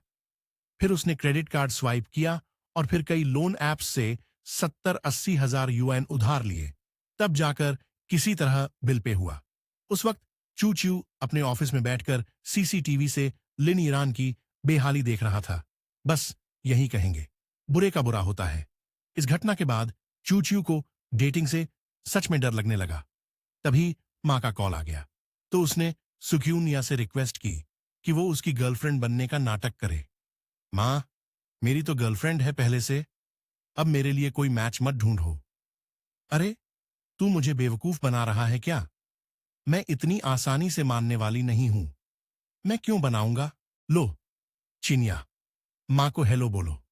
फिर उसने क्रेडिट कार्ड स्वाइप किया और फिर कई लोन ऐप्स से 70-80 हजार युएन उधार लिए। तब जाकर किसी तरह बिल पे हुआ। उस वक्त चू चू अपने ऑफिस में बैठकर सीसीटीवी से लिन ईरान की बेहाली देख रहा था। बस यही कहेंगे, बुरे का बुरा होता है। इस घटना के बाद चू चू को डेटिंग से सच में डर लगने लगा। तभी मां का कॉल आ गया तो उसने सुक्यूनिया से रिक्वेस्ट की कि वो उसकी गर्लफ्रेंड बनने का नाटक करे। मां, मेरी तो गर्लफ्रेंड है पहले से, अब मेरे लिए कोई मैच मत ढूंढो। अरे, तू मुझे बेवकूफ बना रहा है क्या? मैं इतनी आसानी से मानने वाली नहीं हूं। मैं क्यों बनाऊंगा? लो, चिनिया, मां को हेलो बोलो।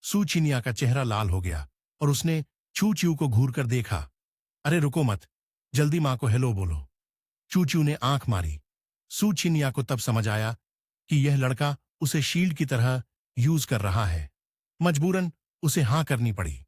सू चिनिया का चेहरा लाल हो गया और उसने चू चू को घूर कर देखा। अरे रुको मत, जल्दी मां को हेलो बोलो। चू चू ने आंख मारी। सू चिनिया को तब समझ आया कि यह लड़का उसे शील्ड की तरह यूज कर रहा है। मजबूरन उसे हां करनी पड़ी।